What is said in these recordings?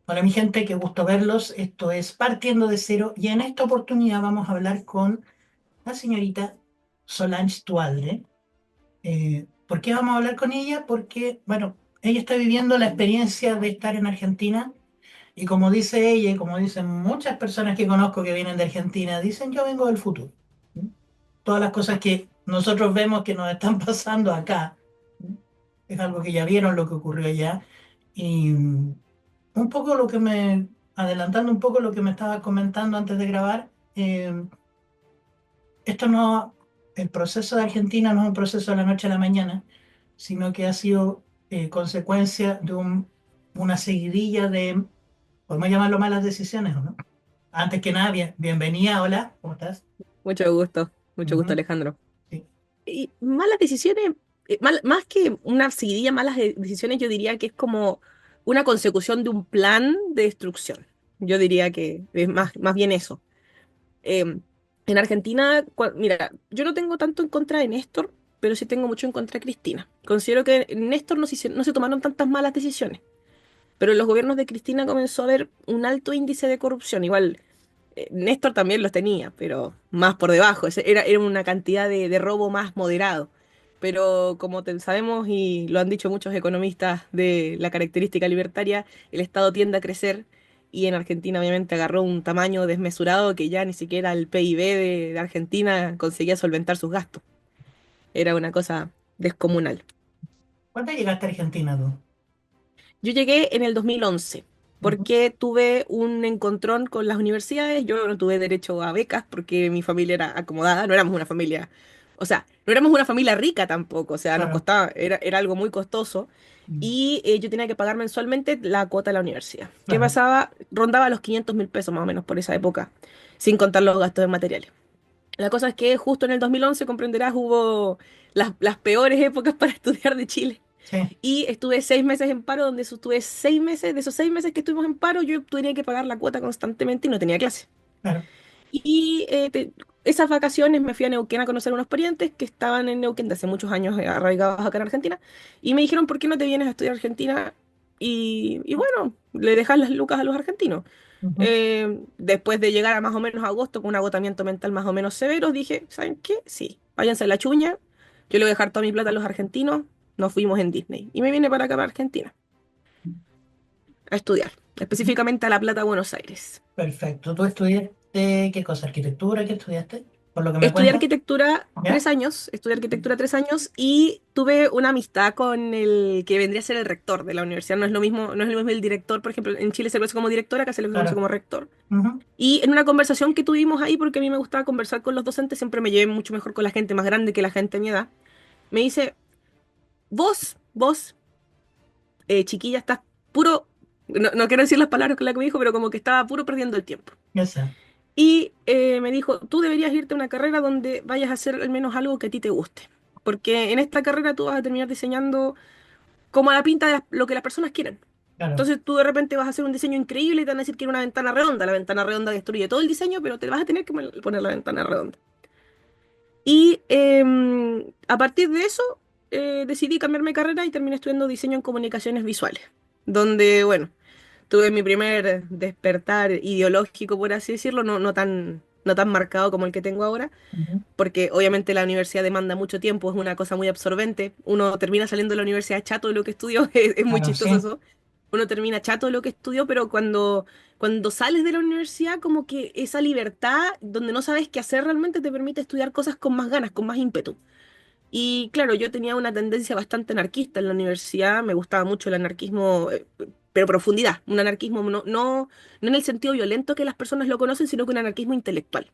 Hola mi gente, qué gusto verlos. Esto es Partiendo de Cero y en esta oportunidad vamos a hablar con la señorita Solange Tualde. ¿Por qué vamos a hablar con ella? Porque, bueno, ella está viviendo la experiencia de estar en Argentina y como dice ella y como dicen muchas personas que conozco que vienen de Argentina, dicen yo vengo del futuro. ¿Mm? Todas las cosas que nosotros vemos que nos están pasando acá, ¿mm? Es algo que ya vieron lo que ocurrió allá. Y un poco adelantando un poco lo que me estaba comentando antes de grabar, esto no, el proceso de Argentina no es un proceso de la noche a la mañana, sino que ha sido consecuencia de una seguidilla de, podemos llamarlo malas decisiones, ¿o no? Antes que nada, bienvenida, hola, ¿cómo estás? Mucho gusto, Ujú, Alejandro. sí, Y malas decisiones, más que una seguidilla de malas decisiones, yo diría que es como una consecución de un plan de destrucción. Yo diría que es más bien eso. Eh, en Argentina, mira, yo no tengo tanto en contra de Néstor, pero sí tengo mucho en contra de Cristina. Considero que en Néstor no se tomaron tantas malas decisiones, pero en los gobiernos de Cristina comenzó a haber un alto índice de corrupción. Igual Néstor también los tenía, pero más por debajo. Era una cantidad de robo más moderado. Pero como sabemos y lo han dicho muchos economistas de la característica libertaria, el Estado tiende a crecer y en Argentina obviamente agarró un tamaño desmesurado que ya ni siquiera el PIB de Argentina conseguía solventar sus gastos. Era una cosa descomunal. ¿cuándo llegaste a Argentina tú? Yo llegué en el 2011 Ujú, porque tuve un encontrón con las universidades. Yo no tuve derecho a becas porque mi familia era acomodada, no éramos una familia, o sea, no éramos una familia rica tampoco, o sea, nos claro. costaba, era algo muy costoso Mm, y yo tenía que pagar mensualmente la cuota de la universidad. ¿Qué claro. pasaba? Rondaba los 500.000 pesos más o menos por esa época, sin contar los gastos de materiales. La cosa es que justo en el 2011, comprenderás, hubo las peores épocas para estudiar de Chile. Sí, Y estuve 6 meses en paro, donde estuve 6 meses, de esos 6 meses que estuvimos en paro, yo tenía que pagar la cuota constantemente y no tenía clase. claro. Y esas vacaciones me fui a Neuquén a conocer a unos parientes que estaban en Neuquén de hace muchos años arraigados acá en Argentina. Y me dijeron, ¿por qué no te vienes a estudiar a Argentina? Y bueno, le dejas las lucas a los argentinos. Ujú. Después de llegar a más o menos agosto con un agotamiento mental más o menos severo, dije, ¿saben qué? Sí, váyanse a la chuña, yo le voy a dejar toda mi plata a los argentinos, nos fuimos en Disney. Y me vine para acá, para Argentina, a estudiar, específicamente a La Plata, Buenos Aires. Perfecto. ¿Tú estudiaste qué cosa? ¿Arquitectura? ¿Qué estudiaste? Por lo que me Estudié cuentas. arquitectura ¿Ya? 3 años, estudié arquitectura 3 años y tuve una amistad con el que vendría a ser el rector de la universidad. No es lo mismo el director, por ejemplo, en Chile se le conoce como director, acá se le conoce Claro. como rector. Ujú. Y en una conversación que tuvimos ahí, porque a mí me gustaba conversar con los docentes, siempre me llevé mucho mejor con la gente más grande que la gente de mi edad, me dice, vos, chiquilla, estás puro, no quiero decir las palabras con las que me dijo, pero como que estaba puro perdiendo el tiempo. Esa. Y me dijo, tú deberías irte a una carrera donde vayas a hacer al menos algo que a ti te guste. Porque en esta carrera tú vas a terminar diseñando como a la pinta de lo que las personas quieren. Claro. Entonces tú de repente vas a hacer un diseño increíble y te van a decir que era una ventana redonda. La ventana redonda destruye todo el diseño, pero te vas a tener que poner la ventana redonda. Y a partir de eso decidí cambiarme de carrera y terminé estudiando diseño en comunicaciones visuales. Donde, bueno, tuve mi primer despertar ideológico, por así decirlo, no tan marcado como el que tengo ahora, Ujú. porque obviamente la universidad demanda mucho tiempo, es una cosa muy absorbente. Uno termina saliendo de la universidad chato de lo que estudió, es muy Claro, chistoso sí. eso. Uno termina chato de lo que estudió, pero cuando sales de la universidad, como que esa libertad, donde no sabes qué hacer realmente, te permite estudiar cosas con más ganas, con más ímpetu. Y claro, yo tenía una tendencia bastante anarquista en la universidad, me gustaba mucho el anarquismo, pero profundidad, un anarquismo no en el sentido violento que las personas lo conocen, sino que un anarquismo intelectual.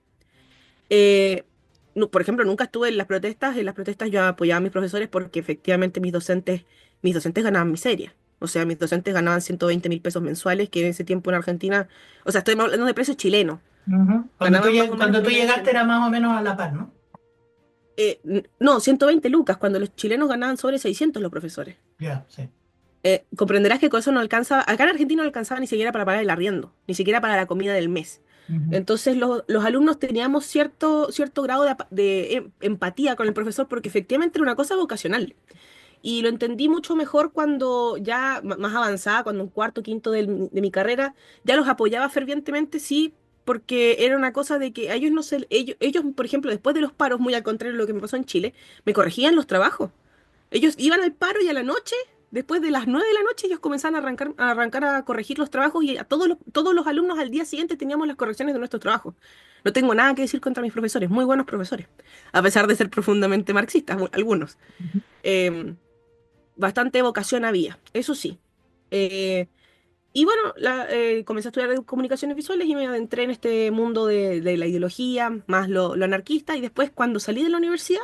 Eh, por ejemplo, nunca estuve en las protestas yo apoyaba a mis profesores porque efectivamente mis docentes ganaban miseria. O sea, mis docentes ganaban 120.000 pesos mensuales, que en ese tiempo en Argentina, o sea, estoy hablando de precios chilenos, Ujú. ganaban más o menos Cuando tú promedio llegaste era más o menos a la par, ¿no? no, 120 lucas, cuando los chilenos ganaban sobre 600 los profesores. Ya, sí. Comprenderás que con eso no alcanza, acá en Argentina no alcanzaba ni siquiera para pagar el arriendo, ni siquiera para la comida del mes. Ujú. Entonces los alumnos teníamos cierto grado de empatía con el profesor porque efectivamente era una cosa vocacional. y lo entendí mucho mejor cuando ya más avanzada, cuando un cuarto, quinto de mi carrera, ya los apoyaba fervientemente, sí, porque era una cosa de que a ellos no se, ellos, por ejemplo, después de los paros, muy al contrario de lo que me pasó en Chile, me corregían los trabajos. Ellos iban al paro y a la noche, después de las 9 de la noche, ellos comenzaban a arrancar a corregir los trabajos y a todos los alumnos al día siguiente teníamos las correcciones de nuestros trabajos. No tengo nada que decir contra mis profesores, muy buenos profesores, a pesar de ser profundamente marxistas, algunos. Em, Bastante vocación había, eso sí. Eh, y bueno, comencé a estudiar comunicaciones visuales y me adentré en este mundo de la ideología, más lo anarquista, y después cuando salí de la universidad,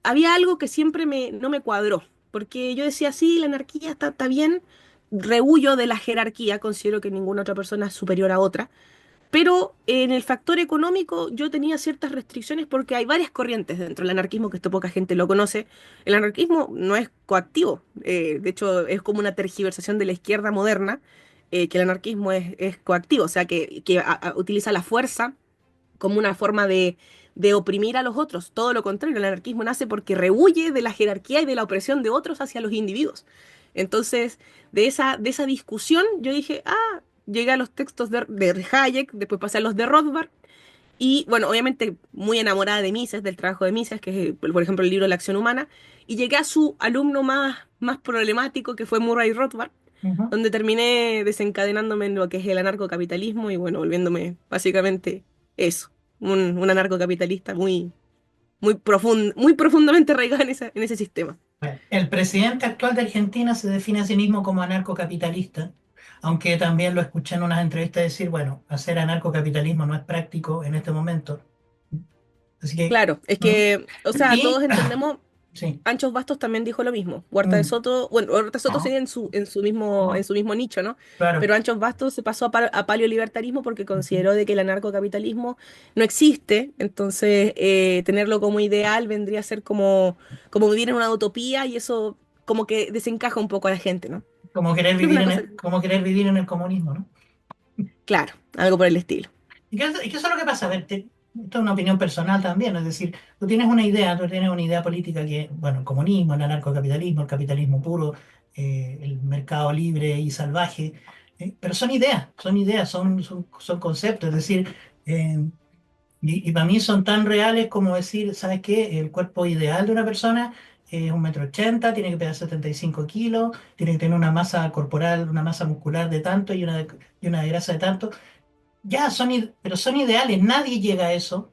había algo que siempre no me cuadró, porque yo decía, sí, la anarquía está bien, rehuyo de la jerarquía, considero que ninguna otra persona es superior a otra, pero en el factor económico yo tenía ciertas restricciones porque hay varias corrientes dentro del anarquismo, que esto poca gente lo conoce. El anarquismo no es coactivo, de hecho es como una tergiversación de la izquierda moderna, que el anarquismo es coactivo, o sea, que utiliza la fuerza como una forma de oprimir a los otros. Todo lo contrario, el anarquismo nace porque rehuye de la jerarquía y de la opresión de otros hacia los individuos. Entonces, de esa discusión, yo dije, llegué a los textos de Hayek, después pasé a los de Rothbard, y bueno, obviamente muy enamorada de Mises, del trabajo de Mises, que es, por ejemplo, el libro La acción humana, y llegué a su alumno más problemático, que fue Murray Rothbard, Ujú. donde terminé desencadenándome en lo que es el anarcocapitalismo y bueno, volviéndome básicamente eso, un anarcocapitalista muy profundamente arraigado en ese sistema. Bueno, el presidente actual de Argentina se define a sí mismo como anarcocapitalista, aunque también lo escuché en unas entrevistas decir, bueno, hacer anarcocapitalismo no es práctico en este momento. Así que, Claro, es ¿mm? que, o sea, Y, todos entendemos. sí, Anchos Bastos también dijo lo mismo. Huerta de mm, Soto, bueno, Huerta de Soto sigue en su mismo nicho, ¿no? claro. Pero Anchos Bastos se pasó a paleolibertarismo porque consideró de que el anarcocapitalismo no existe, entonces tenerlo como ideal vendría a ser como vivir en una utopía y eso como que desencaja un poco a la gente, ¿no? Es una cosa, Como querer vivir en el comunismo, ¿no? claro, algo por el estilo. Y qué es lo que pasa? A ver, esto es una opinión personal también, es decir, tú tienes una idea política que, bueno, el comunismo, el anarcocapitalismo, el capitalismo puro, el mercado libre y salvaje, pero son ideas, son conceptos, es decir, eh, y para mí son tan reales como decir, ¿sabes qué? El cuerpo ideal de una persona es 1,80 m, tiene que pesar 75 kilos, tiene que tener una masa corporal, una masa muscular de tanto y una de grasa de tanto. Ya, pero son ideales, nadie llega a eso.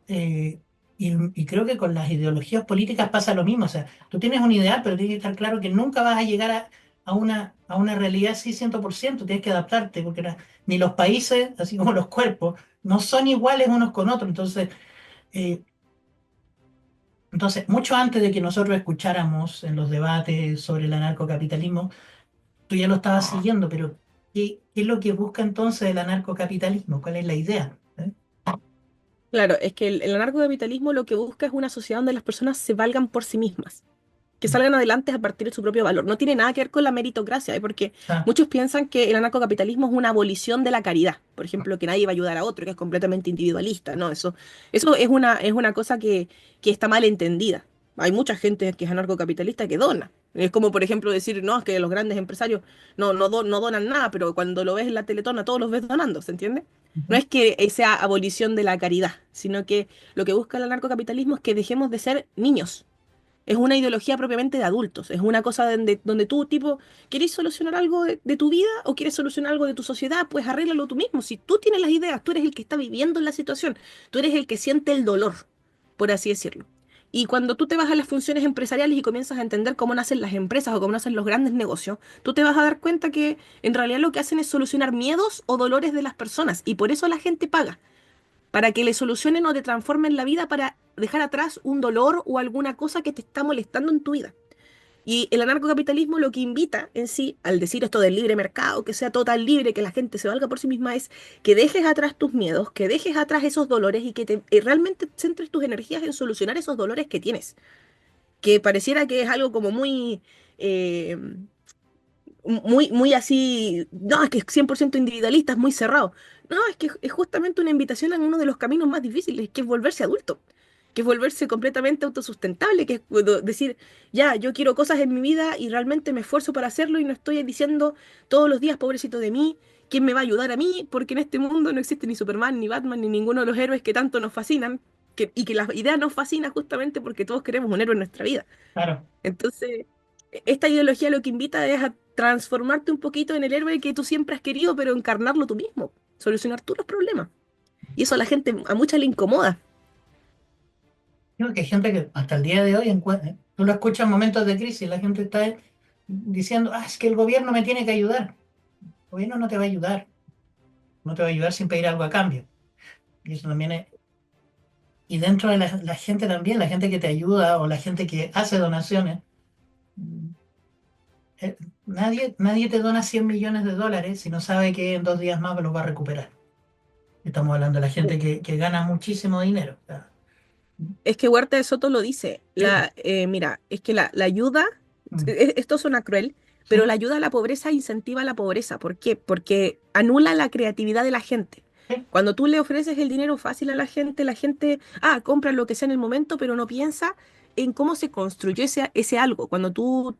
eh, y creo que con las ideologías políticas pasa lo mismo. O sea, tú tienes un ideal, pero tienes que estar claro que nunca vas a llegar a una realidad así 100%. Tienes que adaptarte, porque ni los países, así como los cuerpos, no son iguales unos con otros. Eh, mucho antes de que nosotros escucháramos en los debates sobre el anarcocapitalismo, tú ya lo estabas siguiendo, pero ¿qué es lo que busca entonces el anarcocapitalismo? ¿Cuál es la idea? Claro, es que el anarcocapitalismo lo que busca es una sociedad donde las personas se valgan por sí mismas, que salgan adelante a partir de su propio valor. No tiene nada que ver con la meritocracia, porque Ah, muchos piensan que el anarcocapitalismo es una abolición de la caridad. Por ejemplo, que nadie va a ayudar a otro, que es completamente individualista. No, eso es una cosa que está mal entendida. Hay mucha gente que es anarcocapitalista que dona. Es como, por ejemplo, decir, no, es que los grandes empresarios no donan nada, pero cuando lo ves en la Teletón a todos los ves donando, ¿se entiende? No ujú. es que sea abolición de la caridad, sino que lo que busca el anarcocapitalismo es que dejemos de ser niños. Es una ideología propiamente de adultos. Es una cosa donde tú, tipo, ¿quieres solucionar algo de tu vida o quieres solucionar algo de tu sociedad? Pues arréglalo tú mismo. Si tú tienes las ideas, tú eres el que está viviendo la situación. Tú eres el que siente el dolor, por así decirlo. Y cuando tú te vas a las funciones empresariales y comienzas a entender cómo nacen las empresas o cómo nacen los grandes negocios, tú te vas a dar cuenta que en realidad lo que hacen es solucionar miedos o dolores de las personas. Y por eso la gente paga para que le solucionen o te transformen la vida para dejar atrás un dolor o alguna cosa que te está molestando en tu vida. Y el anarcocapitalismo lo que invita en sí, al decir esto del libre mercado, que sea total libre, que la gente se valga por sí misma, es que dejes atrás tus miedos, que dejes atrás esos dolores y que realmente centres tus energías en solucionar esos dolores que tienes. Que pareciera que es algo como eh, muy así, no, es que es 100% individualista, es muy cerrado. No, es que es justamente una invitación a uno de los caminos más difíciles, que es volverse adulto, que es volverse completamente autosustentable, que es decir, ya, yo quiero cosas en mi vida y realmente me esfuerzo para hacerlo y no estoy diciendo todos los días, pobrecito de mí, ¿quién me va a ayudar a mí? Porque en este mundo no existe ni Superman, ni Batman, ni ninguno de los héroes que tanto nos fascinan, y que la idea nos fascina justamente porque todos queremos un héroe en nuestra vida. Claro. Entonces, esta ideología lo que invita es a transformarte un poquito en el héroe que tú siempre has querido, pero encarnarlo tú mismo, solucionar tú los problemas. Y eso a la gente, a mucha le incomoda. Creo que hay gente que hasta el día de hoy, tú lo escuchas en momentos de crisis, la gente está diciendo, ah, es que el gobierno me tiene que ayudar. El gobierno no te va a ayudar, no te va a ayudar sin pedir algo a cambio. Y eso también es, y dentro de la gente también, la gente que te ayuda o la gente que hace donaciones, mm, nadie te dona 100 millones de dólares si no sabe que en 2 días más los va a recuperar. Estamos hablando de la gente que gana muchísimo dinero. O sea, Es que Huerta de Soto lo dice. sí, pues, Mira, es que la ayuda, mm, esto suena cruel, pero sí, la ayuda a la pobreza incentiva la pobreza. ¿Por qué? Porque anula la creatividad de la gente. sí, Cuando tú le ofreces el dinero fácil a la gente, compra lo que sea en el momento, pero no piensa en cómo se construyó ese algo. Cuando tú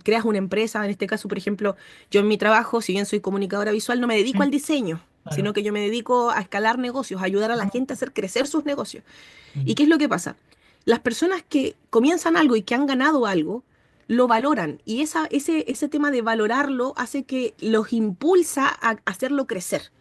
creas una empresa, en este caso, por ejemplo, yo en mi trabajo, si bien soy comunicadora visual, no me dedico sí, al diseño, sino claro. que yo me dedico a escalar negocios, a ayudar a la gente a hacer crecer sus negocios. ¿Y Mm, qué es lo que pasa? Las personas que comienzan algo y que han ganado algo, lo valoran. Y ese tema de valorarlo hace que los impulsa a hacerlo crecer.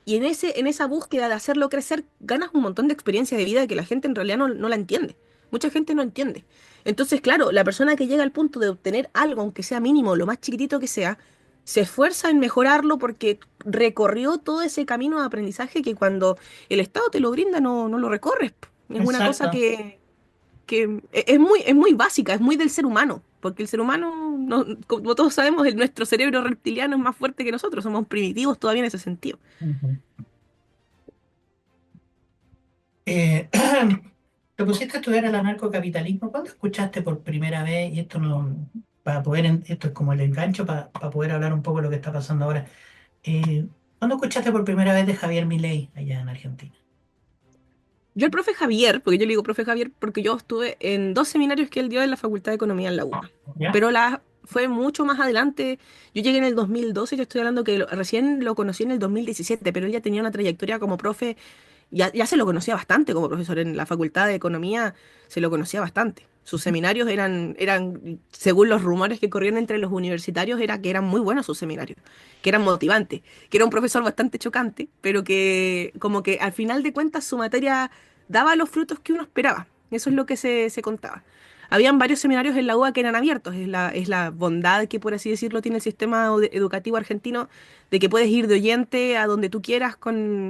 Y en esa búsqueda de hacerlo crecer, ganas un montón de experiencia de vida que la gente en realidad no la entiende. Mucha gente no entiende. Entonces, claro, la persona que llega al punto de obtener algo, aunque sea mínimo, lo más chiquitito que sea, se esfuerza en mejorarlo porque recorrió todo ese camino de aprendizaje que cuando el Estado te lo brinda no lo recorres. Es una cosa exacto. que es muy básica, es muy del ser humano, porque el ser humano, como todos sabemos, nuestro cerebro reptiliano es más fuerte que nosotros, somos primitivos todavía en ese sentido. Ujú. Eh, te pusiste a estudiar el anarcocapitalismo. ¿Cuándo escuchaste por primera vez? Y esto no, para poder, esto es como el engancho para poder hablar un poco de lo que está pasando ahora. ¿Cuándo escuchaste por primera vez de Javier Milei allá en Argentina? Yo el profe Javier, porque yo le digo profe Javier, porque yo estuve en dos seminarios que él dio en la Facultad de Economía en la UMA, ¿Ya? pero fue mucho más adelante. Yo llegué en el 2012 y yo estoy hablando que recién lo conocí en el 2017, pero él ya tenía una trayectoria como profe. Ya se lo conocía bastante como profesor en la Facultad de Economía, se lo conocía bastante. Sus seminarios según los rumores que corrían entre los universitarios, era que eran muy buenos sus seminarios, que eran motivantes, que era un profesor bastante chocante, pero que como que al final de cuentas su materia daba los frutos que uno esperaba. Eso es lo que se contaba. Habían varios seminarios en la UBA que eran abiertos, es la bondad que, por así decirlo, tiene el sistema educativo argentino, de que puedes ir de oyente a donde tú quieras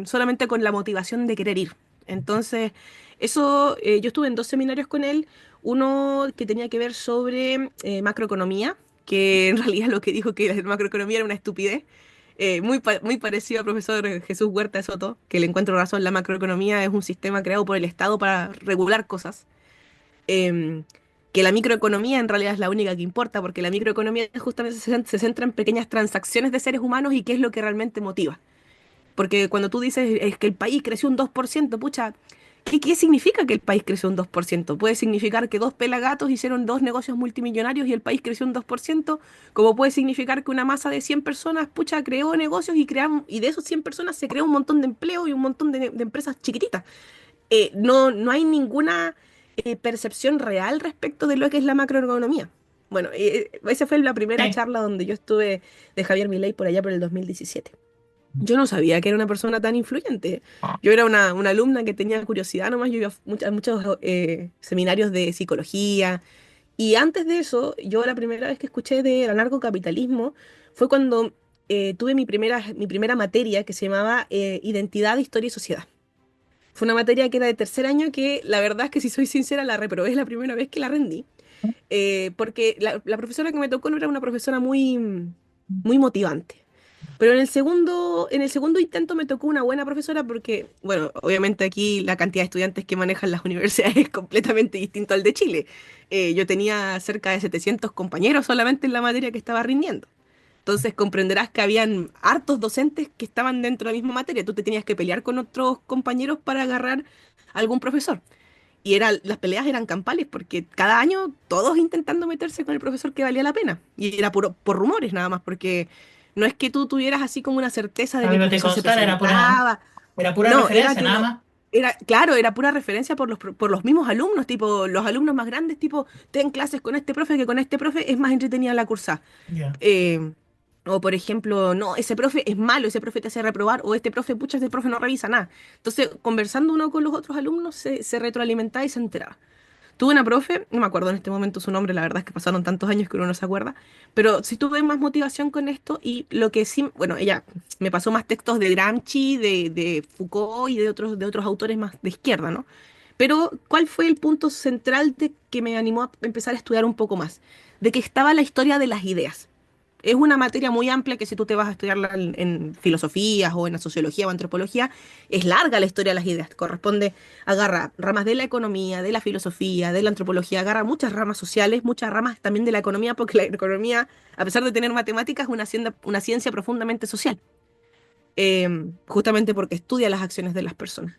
solamente con la motivación de querer ir. Entonces, yo estuve en dos seminarios con él, uno que tenía que ver sobre macroeconomía, que en realidad lo que dijo que la macroeconomía era una estupidez, muy parecido al profesor Jesús Huerta de Soto, que le encuentro razón, la macroeconomía es un sistema creado por el Estado para regular cosas. em, que la microeconomía en realidad es la única que importa, porque la microeconomía justamente se centra en pequeñas transacciones de seres humanos y qué es lo que realmente motiva. Porque cuando tú dices es que el país creció un 2%, pucha, ¿qué significa que el país creció un 2%? Puede significar que dos pelagatos hicieron dos negocios multimillonarios y el país creció un 2%, como puede significar que una masa de 100 personas, pucha, creó negocios y de esos 100 personas se creó un montón de empleo y un montón de empresas chiquititas. No hay ninguna percepción real respecto de lo que es la macroeconomía. Bueno, esa fue la primera Sí. charla donde yo estuve de Javier Milei por allá por el 2017. Yo no sabía que era una persona tan influyente. Yo era una alumna que tenía curiosidad nomás, yo iba a muchos seminarios de psicología. Y antes de eso, yo la primera vez que escuché del anarcocapitalismo fue cuando tuve mi primera materia que se llamaba Identidad, Historia y Sociedad. Fue una materia que era de tercer año que la verdad es que si soy sincera la reprobé la primera vez que la rendí, porque la profesora que me tocó no era una profesora muy motivante. Pero en el segundo intento me tocó una buena profesora porque, bueno, obviamente aquí la cantidad de estudiantes que manejan las universidades es completamente distinto al de Chile. Yo tenía cerca de 700 compañeros solamente en la materia que estaba rindiendo. Entonces comprenderás que habían hartos docentes que estaban dentro de la misma materia. Tú te tenías que pelear con otros compañeros para agarrar algún profesor. Y las peleas eran campales porque cada año todos intentando meterse con el profesor que valía la pena. Y era por rumores nada más, porque no es que tú tuvieras así como una certeza de La que el profesor se biblioteca presentaba. era pura No, era referencia, que nada más. era, claro, era pura referencia por los mismos alumnos, tipo, los alumnos más grandes, tipo, ten clases con este profe, que con este profe es más entretenida la cursa. Ya. Eh, o por ejemplo, no, ese profe es malo, ese profe te hace reprobar, o este profe, pucha, este profe no revisa nada. Entonces, conversando uno con los otros alumnos, se retroalimentaba y se enteraba. Tuve una profe, no me acuerdo en este momento su nombre, la verdad es que pasaron tantos años que uno no se acuerda, pero sí tuve más motivación con esto y lo que sí, bueno, ella me pasó más textos de Gramsci, de Foucault y de otros autores más de izquierda, ¿no? Pero, ¿cuál fue el punto central de que me animó a empezar a estudiar un poco más? De que estaba la historia de las ideas. Es una materia muy amplia que si tú te vas a estudiarla en filosofías o en la sociología o antropología, es larga la historia de las ideas. Corresponde, agarra ramas de la economía, de la filosofía, de la antropología, agarra muchas ramas sociales, muchas ramas también de la economía, porque la economía, a pesar de tener matemáticas, es una ciencia profundamente social, justamente porque estudia las acciones de las personas.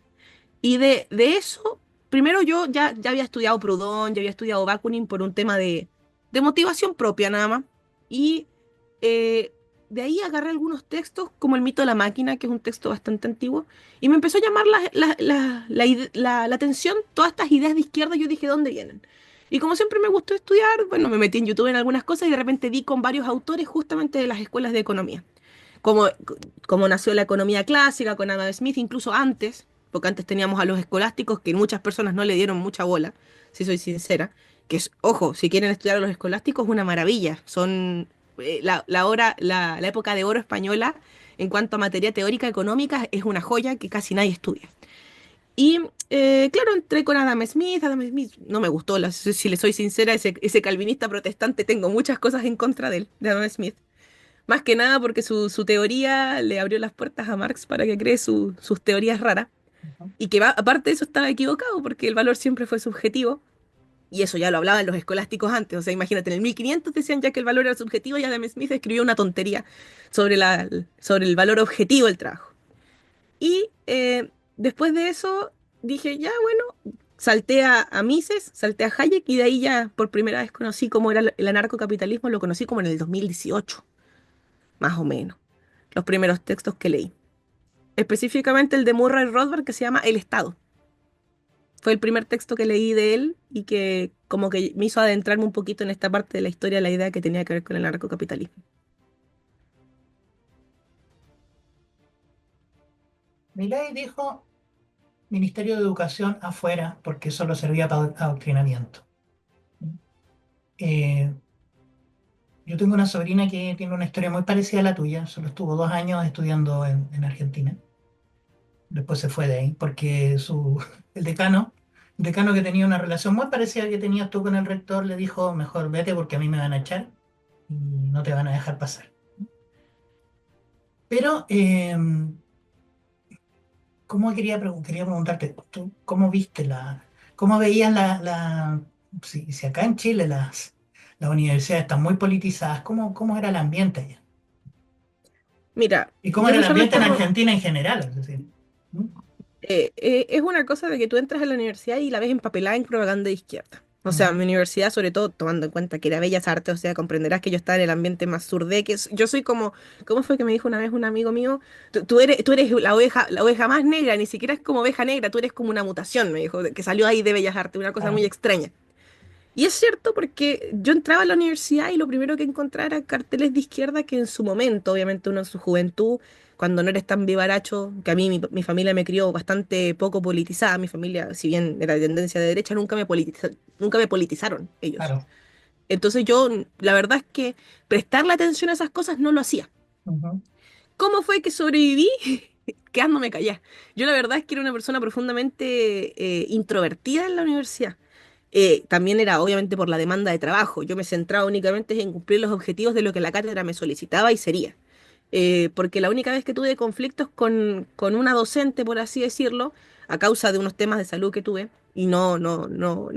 Y de eso, primero yo ya había estudiado Proudhon, ya había estudiado Bakunin por un tema de motivación propia nada más. Y eh, de ahí agarré algunos textos, como El mito de la máquina, que es un texto bastante antiguo, y me empezó a llamar la atención todas estas ideas de izquierda. Yo dije, ¿dónde vienen? Y como siempre me gustó estudiar, bueno, me metí en YouTube en algunas cosas y de repente di con varios autores justamente de las escuelas de economía. Como, como nació la economía clásica con Adam Smith, incluso antes, porque antes teníamos a los escolásticos que muchas personas no le dieron mucha bola, si soy sincera, que es, ojo, si quieren estudiar a los escolásticos, una maravilla. Son la época de oro española en cuanto a materia teórica económica es una joya que casi nadie estudia. Y claro, entré con Adam Smith. Adam Smith no me gustó, si le soy sincera, ese calvinista protestante, tengo muchas cosas en contra de él, de Adam Smith. Más que nada porque su teoría le abrió las puertas a Marx para que cree sus teorías raras. Y que aparte de eso estaba equivocado porque el valor siempre fue subjetivo. Y eso ya lo hablaban los escolásticos antes. O sea, imagínate, en el 1500 decían ya que el valor era subjetivo y Adam Smith escribió una tontería sobre, sobre el valor objetivo del trabajo. Y después de eso dije, ya bueno, salté a Mises, salté a Hayek y de ahí ya por primera vez conocí cómo era el anarcocapitalismo. Lo conocí como en el 2018 más o menos, los primeros textos que leí. Específicamente el de Murray Rothbard que se llama El Estado. Fue el primer texto que leí de él y que como que me hizo adentrarme un poquito en esta parte de la historia, la idea que tenía que ver con el narcocapitalismo. Milei dijo Ministerio de Educación afuera porque solo servía para adoctrinamiento. Eh, yo tengo una sobrina que tiene una historia muy parecida a la tuya, solo estuvo 2 años estudiando en Argentina. Después se fue de ahí porque el decano que tenía una relación muy parecida a la que tenías tú con el rector, le dijo, mejor vete porque a mí me van a echar y no te van a dejar pasar. Pero, quería preguntarte, ¿tú cómo viste cómo veías si acá en Chile las universidades están muy politizadas, cómo era el ambiente allá? Mira, ¿Y cómo yo era que el solo he ambiente en estado, Argentina en general? Es decir, ¿Mm? es una cosa de que tú entras a la universidad y la ves empapelada en propaganda de izquierda. O sea, Ujú. mi universidad, sobre todo tomando en cuenta que era Bellas Artes, o sea, comprenderás que yo estaba en el ambiente más surdé, yo soy como, ¿cómo fue que me dijo una vez un amigo mío? Tú eres la oveja más negra, ni siquiera es como oveja negra, tú eres como una mutación, me dijo, que salió ahí de Bellas Artes, una cosa Ah, muy extraña. Y es cierto porque yo entraba a la universidad y lo primero que encontraba era carteles de izquierda que en su momento, obviamente uno en su juventud, cuando no eres tan vivaracho, que a mí mi familia me crió bastante poco politizada, mi familia, si bien era de tendencia de derecha, nunca me politizaron ellos. claro. Entonces yo, la verdad es que prestarle atención a esas cosas no lo hacía. Ujú. ¿Cómo fue que sobreviví? Quedándome callada. Yo la verdad es que era una persona profundamente introvertida en la universidad. También era obviamente por la demanda de trabajo. Yo me centraba únicamente en cumplir los objetivos de lo que la cátedra me solicitaba y sería. Porque la única vez que tuve conflictos con una docente, por así decirlo, a causa de unos temas de salud que tuve, y no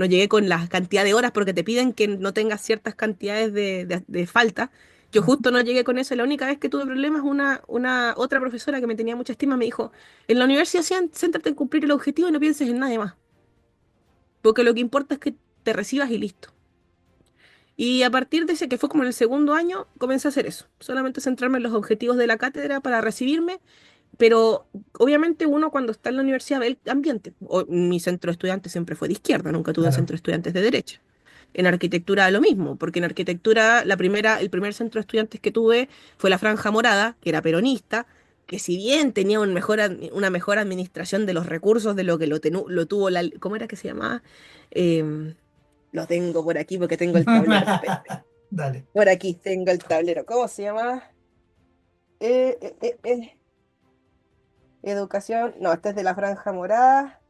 llegué con la cantidad de horas porque te piden que no tengas ciertas cantidades de falta. Yo justo no llegué con eso. Y la única vez que tuve problemas, una otra profesora que me tenía mucha estima me dijo, en la universidad céntrate en cumplir el objetivo y no pienses en nadie más. porque lo que importa es que te recibas y listo. Y a partir de ese, que fue como en el segundo año, comencé a hacer eso, solamente centrarme en los objetivos de la cátedra para recibirme, pero obviamente uno cuando está en la universidad ve el ambiente. Mi centro de estudiantes siempre fue de izquierda, nunca tuve Claro. centro de estudiantes de derecha. En arquitectura lo mismo, porque en arquitectura el primer centro de estudiantes que tuve fue la Franja Morada, que era peronista, que si bien tenía una mejor administración de los recursos de lo que lo tuvo ¿cómo era que se llamaba? Em, lo tengo por aquí porque tengo el tablero. Espérate. Dale. Por aquí tengo el tablero. ¿Cómo se llama? Eh, eh, eh, eh, Educación. No, este es de la Franja Morada.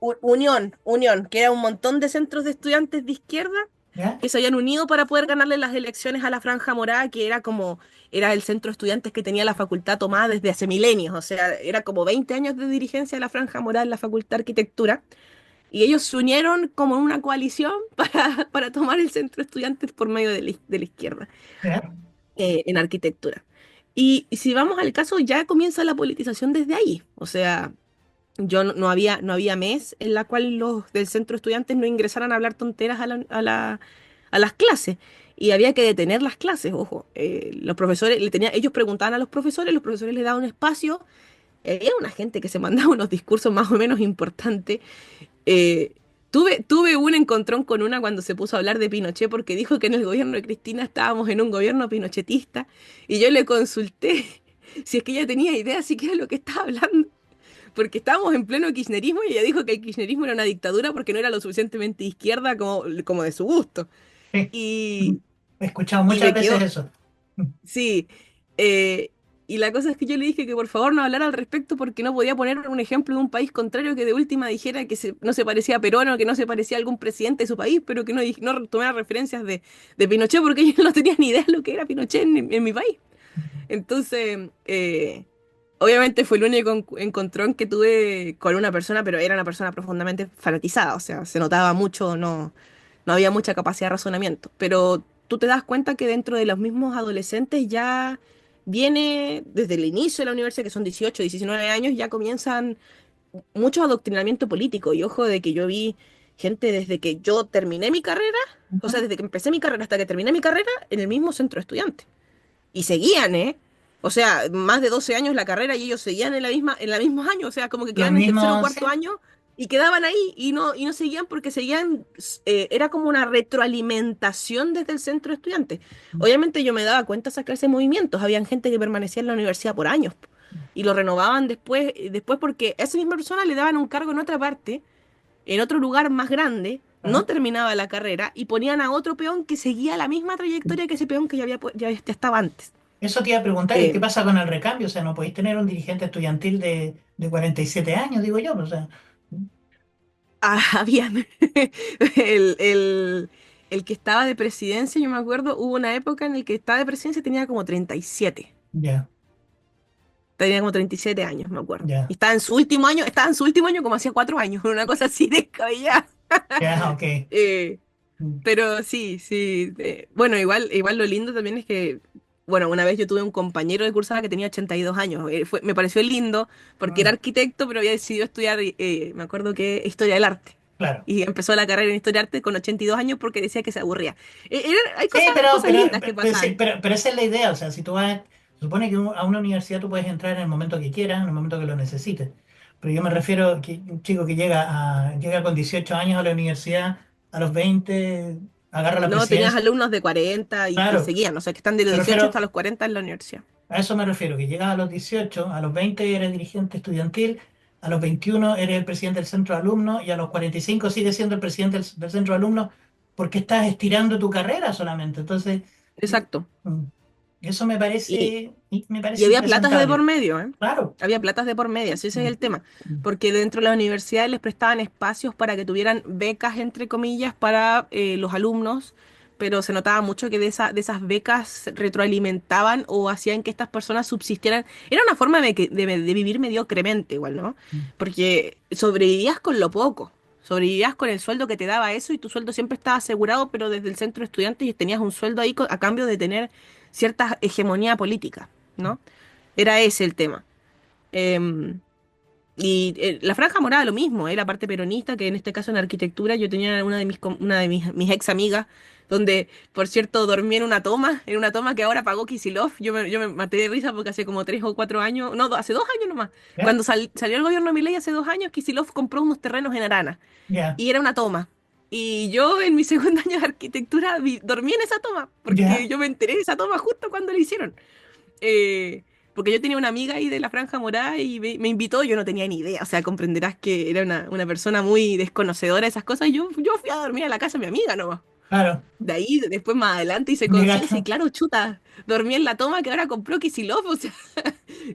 Unión, que era un montón de centros de estudiantes de izquierda ¿Ya? que se habían unido para poder ganarle las elecciones a la Franja Morada, que era el centro de estudiantes que tenía la facultad tomada desde hace milenios, o sea, era como 20 años de dirigencia de la Franja Morada en la Facultad de Arquitectura, y ellos se unieron como en una coalición para tomar el centro de estudiantes por medio de la izquierda, ¿Ya? en arquitectura. Y si vamos al caso, ya comienza la politización desde ahí, o sea... No había mes en la cual los del centro de estudiantes no ingresaran a hablar tonteras a las clases. Y había que detener las clases, ojo. Los profesores, ellos preguntaban a los profesores les daban un espacio. Había una gente que se mandaba unos discursos más o menos importantes. Eh, tuve un encontrón con una cuando se puso a hablar de Pinochet porque dijo que en el gobierno de Cristina estábamos en un gobierno pinochetista. Y yo le consulté si es que ella tenía idea siquiera de lo que estaba hablando porque estábamos en pleno kirchnerismo y ella dijo que el kirchnerismo era una dictadura porque no era lo suficientemente izquierda como de su gusto. Sí. Y, He escuchado y muchas me veces quedó, eso. sí. Y la cosa es que yo le dije que por favor no hablara al respecto porque no podía poner un ejemplo de un país contrario que de última dijera que no se parecía a Perón o que no se parecía a algún presidente de su país, pero que no tomara referencias de Pinochet porque yo no tenía ni idea de lo que era Pinochet en mi país. Entonces, obviamente fue el único encontrón que tuve con una persona, pero era una persona profundamente fanatizada, o sea, se notaba mucho, no había mucha capacidad de razonamiento. Pero tú te das cuenta que dentro de los mismos adolescentes ya viene, desde el inicio de la universidad, que son 18, 19 años, ya comienzan mucho adoctrinamiento político. Y ojo de que yo vi gente desde que yo terminé mi carrera, o sea, Ujú. desde que empecé mi carrera hasta que terminé mi carrera, en el mismo centro de estudiantes. Y seguían, ¿eh? O sea, más de 12 años la carrera y ellos seguían en la mismos años, o sea, como que Los quedaban en tercero o mismos, cuarto sí. año y quedaban ahí y no seguían porque seguían, era como una retroalimentación desde el centro de estudiantes. Obviamente yo me daba cuenta de esa clase de movimientos, habían gente que permanecía en la universidad por años y lo renovaban después porque a esa misma persona le daban un cargo en otra parte, en otro lugar más grande, no Ajá. terminaba la carrera y ponían a otro peón que seguía la misma trayectoria que ese peón que ya estaba antes. Eso te iba a preguntar, ¿y qué Eh, pasa con el recambio? O sea, no podéis tener un dirigente estudiantil de 47 años, digo yo. O sea, habían el, el, el que estaba de presidencia, yo me acuerdo, hubo una época en la que estaba de presidencia y ya, tenía como 37 años, me acuerdo. Y ya, estaba en su último año como hacía 4 años, una cosa así descabellada. ya, ok. Eh, Mm. pero sí, sí. Bueno, igual lo lindo también es que, bueno, una vez yo tuve un compañero de cursada que tenía 82 años. Me pareció lindo porque era Mm, arquitecto, pero había decidido estudiar, me acuerdo que historia del arte. claro. Y empezó la carrera en historia del arte con 82 años porque decía que se aburría. Hay Sí, cosas lindas que pasan. pero esa es la idea. O sea, si tú vas, se supone que a una universidad tú puedes entrar en el momento que quieras, en el momento que lo necesites. Pero yo me refiero a que un chico que llega con 18 años a la universidad, a los 20 agarra la No, tenías presidencia. alumnos de 40 y Claro, seguían, o sea, que están de los me 18 refiero. hasta los 40 en la universidad. A eso me refiero, que llegas a los 18, a los 20 eres dirigente estudiantil, a los 21 eres el presidente del centro de alumnos y a los 45 sigues siendo el presidente del centro de alumnos porque estás estirando tu carrera solamente. Entonces, eh, Exacto. mm, eso Y, me Y parece había platas de por impresentable. medio, ¿eh? Claro. Había platas de por medio, ese es Mm, el tema. mm, Porque dentro de las universidades les prestaban espacios para que tuvieran becas, entre comillas, para los alumnos, pero se notaba mucho que de esas becas retroalimentaban o hacían que estas personas subsistieran. Era una forma de vivir mediocremente, igual, ¿no? mm. Porque sobrevivías con lo poco. Sobrevivías con el sueldo que te daba eso y tu sueldo siempre estaba asegurado, pero desde el centro de estudiantes y tenías un sueldo ahí a cambio de tener cierta hegemonía política, ¿no? Era ese el tema. Em, Y la Franja Morada lo mismo, la parte peronista, que en este caso en arquitectura yo tenía mis ex amigas, donde, por cierto, dormí en una toma que ahora pagó Kicillof. Yo me maté de risa porque hace como 3 o 4 años, no, hace 2 años nomás, ¿Ya? cuando salió el gobierno de Milei hace 2 años, Kicillof compró unos terrenos en Arana Ya, y era una toma. Y yo en mi segundo año de arquitectura dormí en esa toma, porque ya, yo me enteré de esa toma justo cuando la hicieron. Eh, Porque yo tenía una amiga ahí de la Franja Morada y me invitó, yo no tenía ni idea, o sea, comprenderás que era una persona muy desconocedora de esas cosas, y yo fui a dormir a la casa de mi amiga nomás. claro, De ahí, después más adelante hice conciencia y llegaste. claro, chuta, dormí en la toma que ahora compró Kicillof, o sea,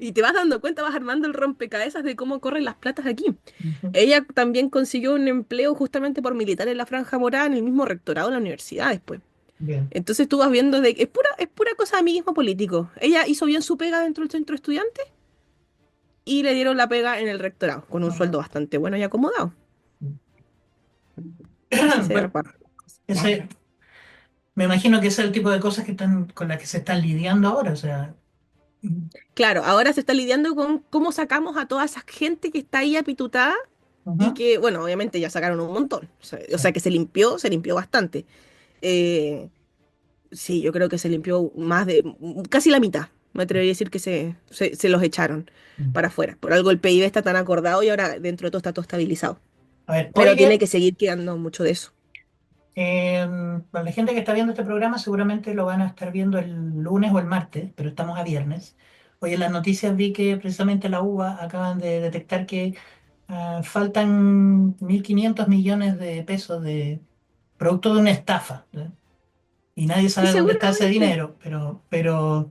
y te vas dando cuenta, vas armando el rompecabezas de cómo corren las platas aquí. Ujú. Ella también consiguió un empleo justamente por militar en la Franja Morada en el mismo rectorado de la universidad después. Bien, Entonces tú vas viendo de es pura cosa de amiguismo político. Ella hizo bien su pega dentro del centro estudiante y le dieron la pega en el rectorado, con un ajá. sueldo bastante bueno y acomodado. Así se Bueno, reparten. ese, me imagino que ese es el tipo de cosas que están, con las que se están lidiando ahora, o sea, Claro, ahora se está lidiando con cómo sacamos a toda esa gente que está ahí apitutada y ujú, que, bueno, obviamente ya sacaron un montón. O sí. sea que se limpió bastante. Eh, sí, yo creo que se limpió casi la mitad. Me atrevería a decir que se los echaron para afuera. Por algo el PIB está tan acordado y ahora dentro de todo está todo estabilizado. A ver, Pero tiene oye, que seguir quedando mucho de eso. para la gente que está viendo este programa seguramente lo van a estar viendo el lunes o el martes, pero estamos a viernes. Hoy en las noticias vi que precisamente la UBA acaban de detectar que faltan 1.500 millones de pesos de producto de una estafa, ¿eh? Y nadie Y sabe dónde está ese seguramente, dinero, pero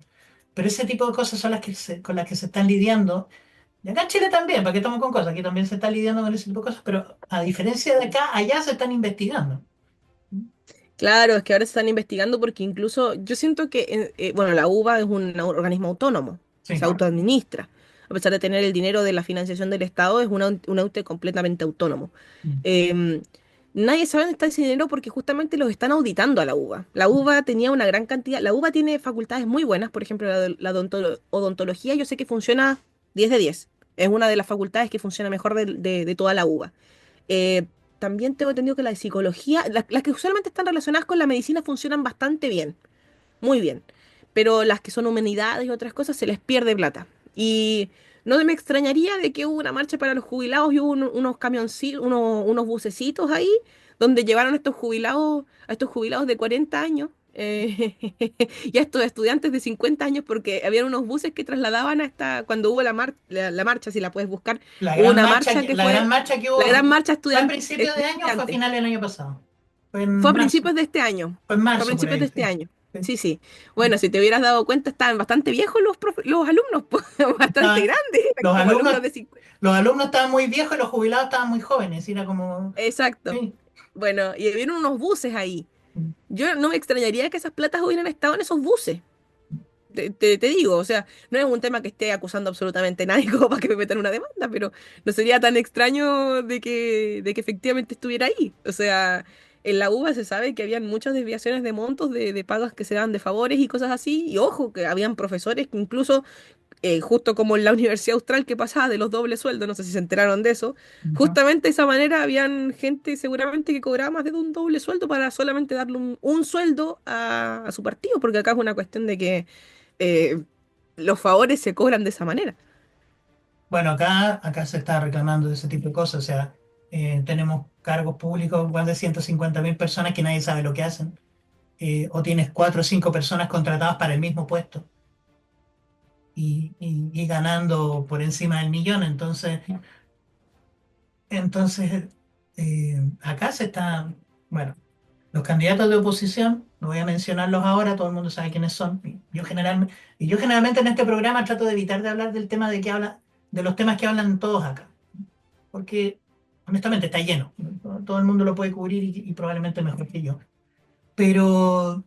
ese tipo de cosas son las que con las que se están lidiando. Y acá en Chile también, para que estamos con cosas, aquí también se está lidiando con ese tipo de cosas, pero a diferencia de acá, allá se están investigando. claro, es que ahora se están investigando porque incluso yo siento que, bueno, la UBA es un organismo autónomo, se Sí. autoadministra. A pesar de tener el dinero de la financiación del Estado, es un ente completamente autónomo. Mm. Em, Nadie sabe dónde está ese dinero porque justamente los están auditando a la UBA. La UBA tenía una gran cantidad, la UBA tiene facultades muy buenas, por ejemplo, la odontología, yo sé que funciona 10 de 10. Es una de las facultades que funciona mejor de toda la UBA. Eh, También tengo entendido que la de psicología, las que usualmente están relacionadas con la medicina funcionan bastante bien, muy bien. Pero las que son humanidades y otras cosas se les pierde plata. Y no me extrañaría de que hubo una marcha para los jubilados y hubo unos camioncitos, unos bucecitos ahí, donde llevaron a estos jubilados de 40 años. Y a estos estudiantes de 50 años, porque habían unos buses que trasladaban cuando hubo la marcha, si la puedes buscar, hubo una marcha que La gran fue marcha que la hubo, gran marcha ¿fue a principios de de año o fue a estudiantes. finales del año pasado? Fue Fue en a marzo, principios de este año. fue en Fue a marzo por principios de ahí, este sí. año. Sí. Sí, sí. Bueno, si te hubieras dado cuenta, estaban bastante viejos los alumnos, pues, bastante Estaban- grandes. Eran los como alumnos, alumnos de 50. los alumnos estaban muy viejos y los jubilados estaban muy jóvenes, era como, Exacto. sí. Bueno, y vieron unos buses ahí. Yo no me extrañaría que esas platas hubieran estado en esos buses. Te digo, o sea, no es un tema que esté acusando absolutamente a nadie como para que me metan una demanda, pero no sería tan extraño de que efectivamente estuviera ahí. O sea, en la UBA se sabe que habían muchas desviaciones de montos de pagas que se daban de favores y cosas así, y ojo, que habían profesores que incluso, justo como en la Universidad Austral que pasaba de los dobles sueldos, no sé si se enteraron de eso, Ujú. justamente de esa manera habían gente seguramente que cobraba más de un doble sueldo para solamente darle un sueldo a su partido, porque acá es una cuestión de que eh, los favores se cobran de esa manera. Bueno, acá se está reclamando de ese tipo de cosas, o sea, tenemos cargos públicos, más de 150.000 personas que nadie sabe lo que hacen, o tienes cuatro o cinco personas contratadas para el mismo puesto y ganando por encima del millón, entonces acá se está, bueno, los candidatos de oposición, no voy a mencionarlos ahora, todo el mundo sabe quiénes son, y yo generalmente en este programa trato de evitar de hablar del tema de los temas que hablan todos acá porque honestamente está lleno. Todo el mundo lo puede cubrir y probablemente mejor que yo. Pero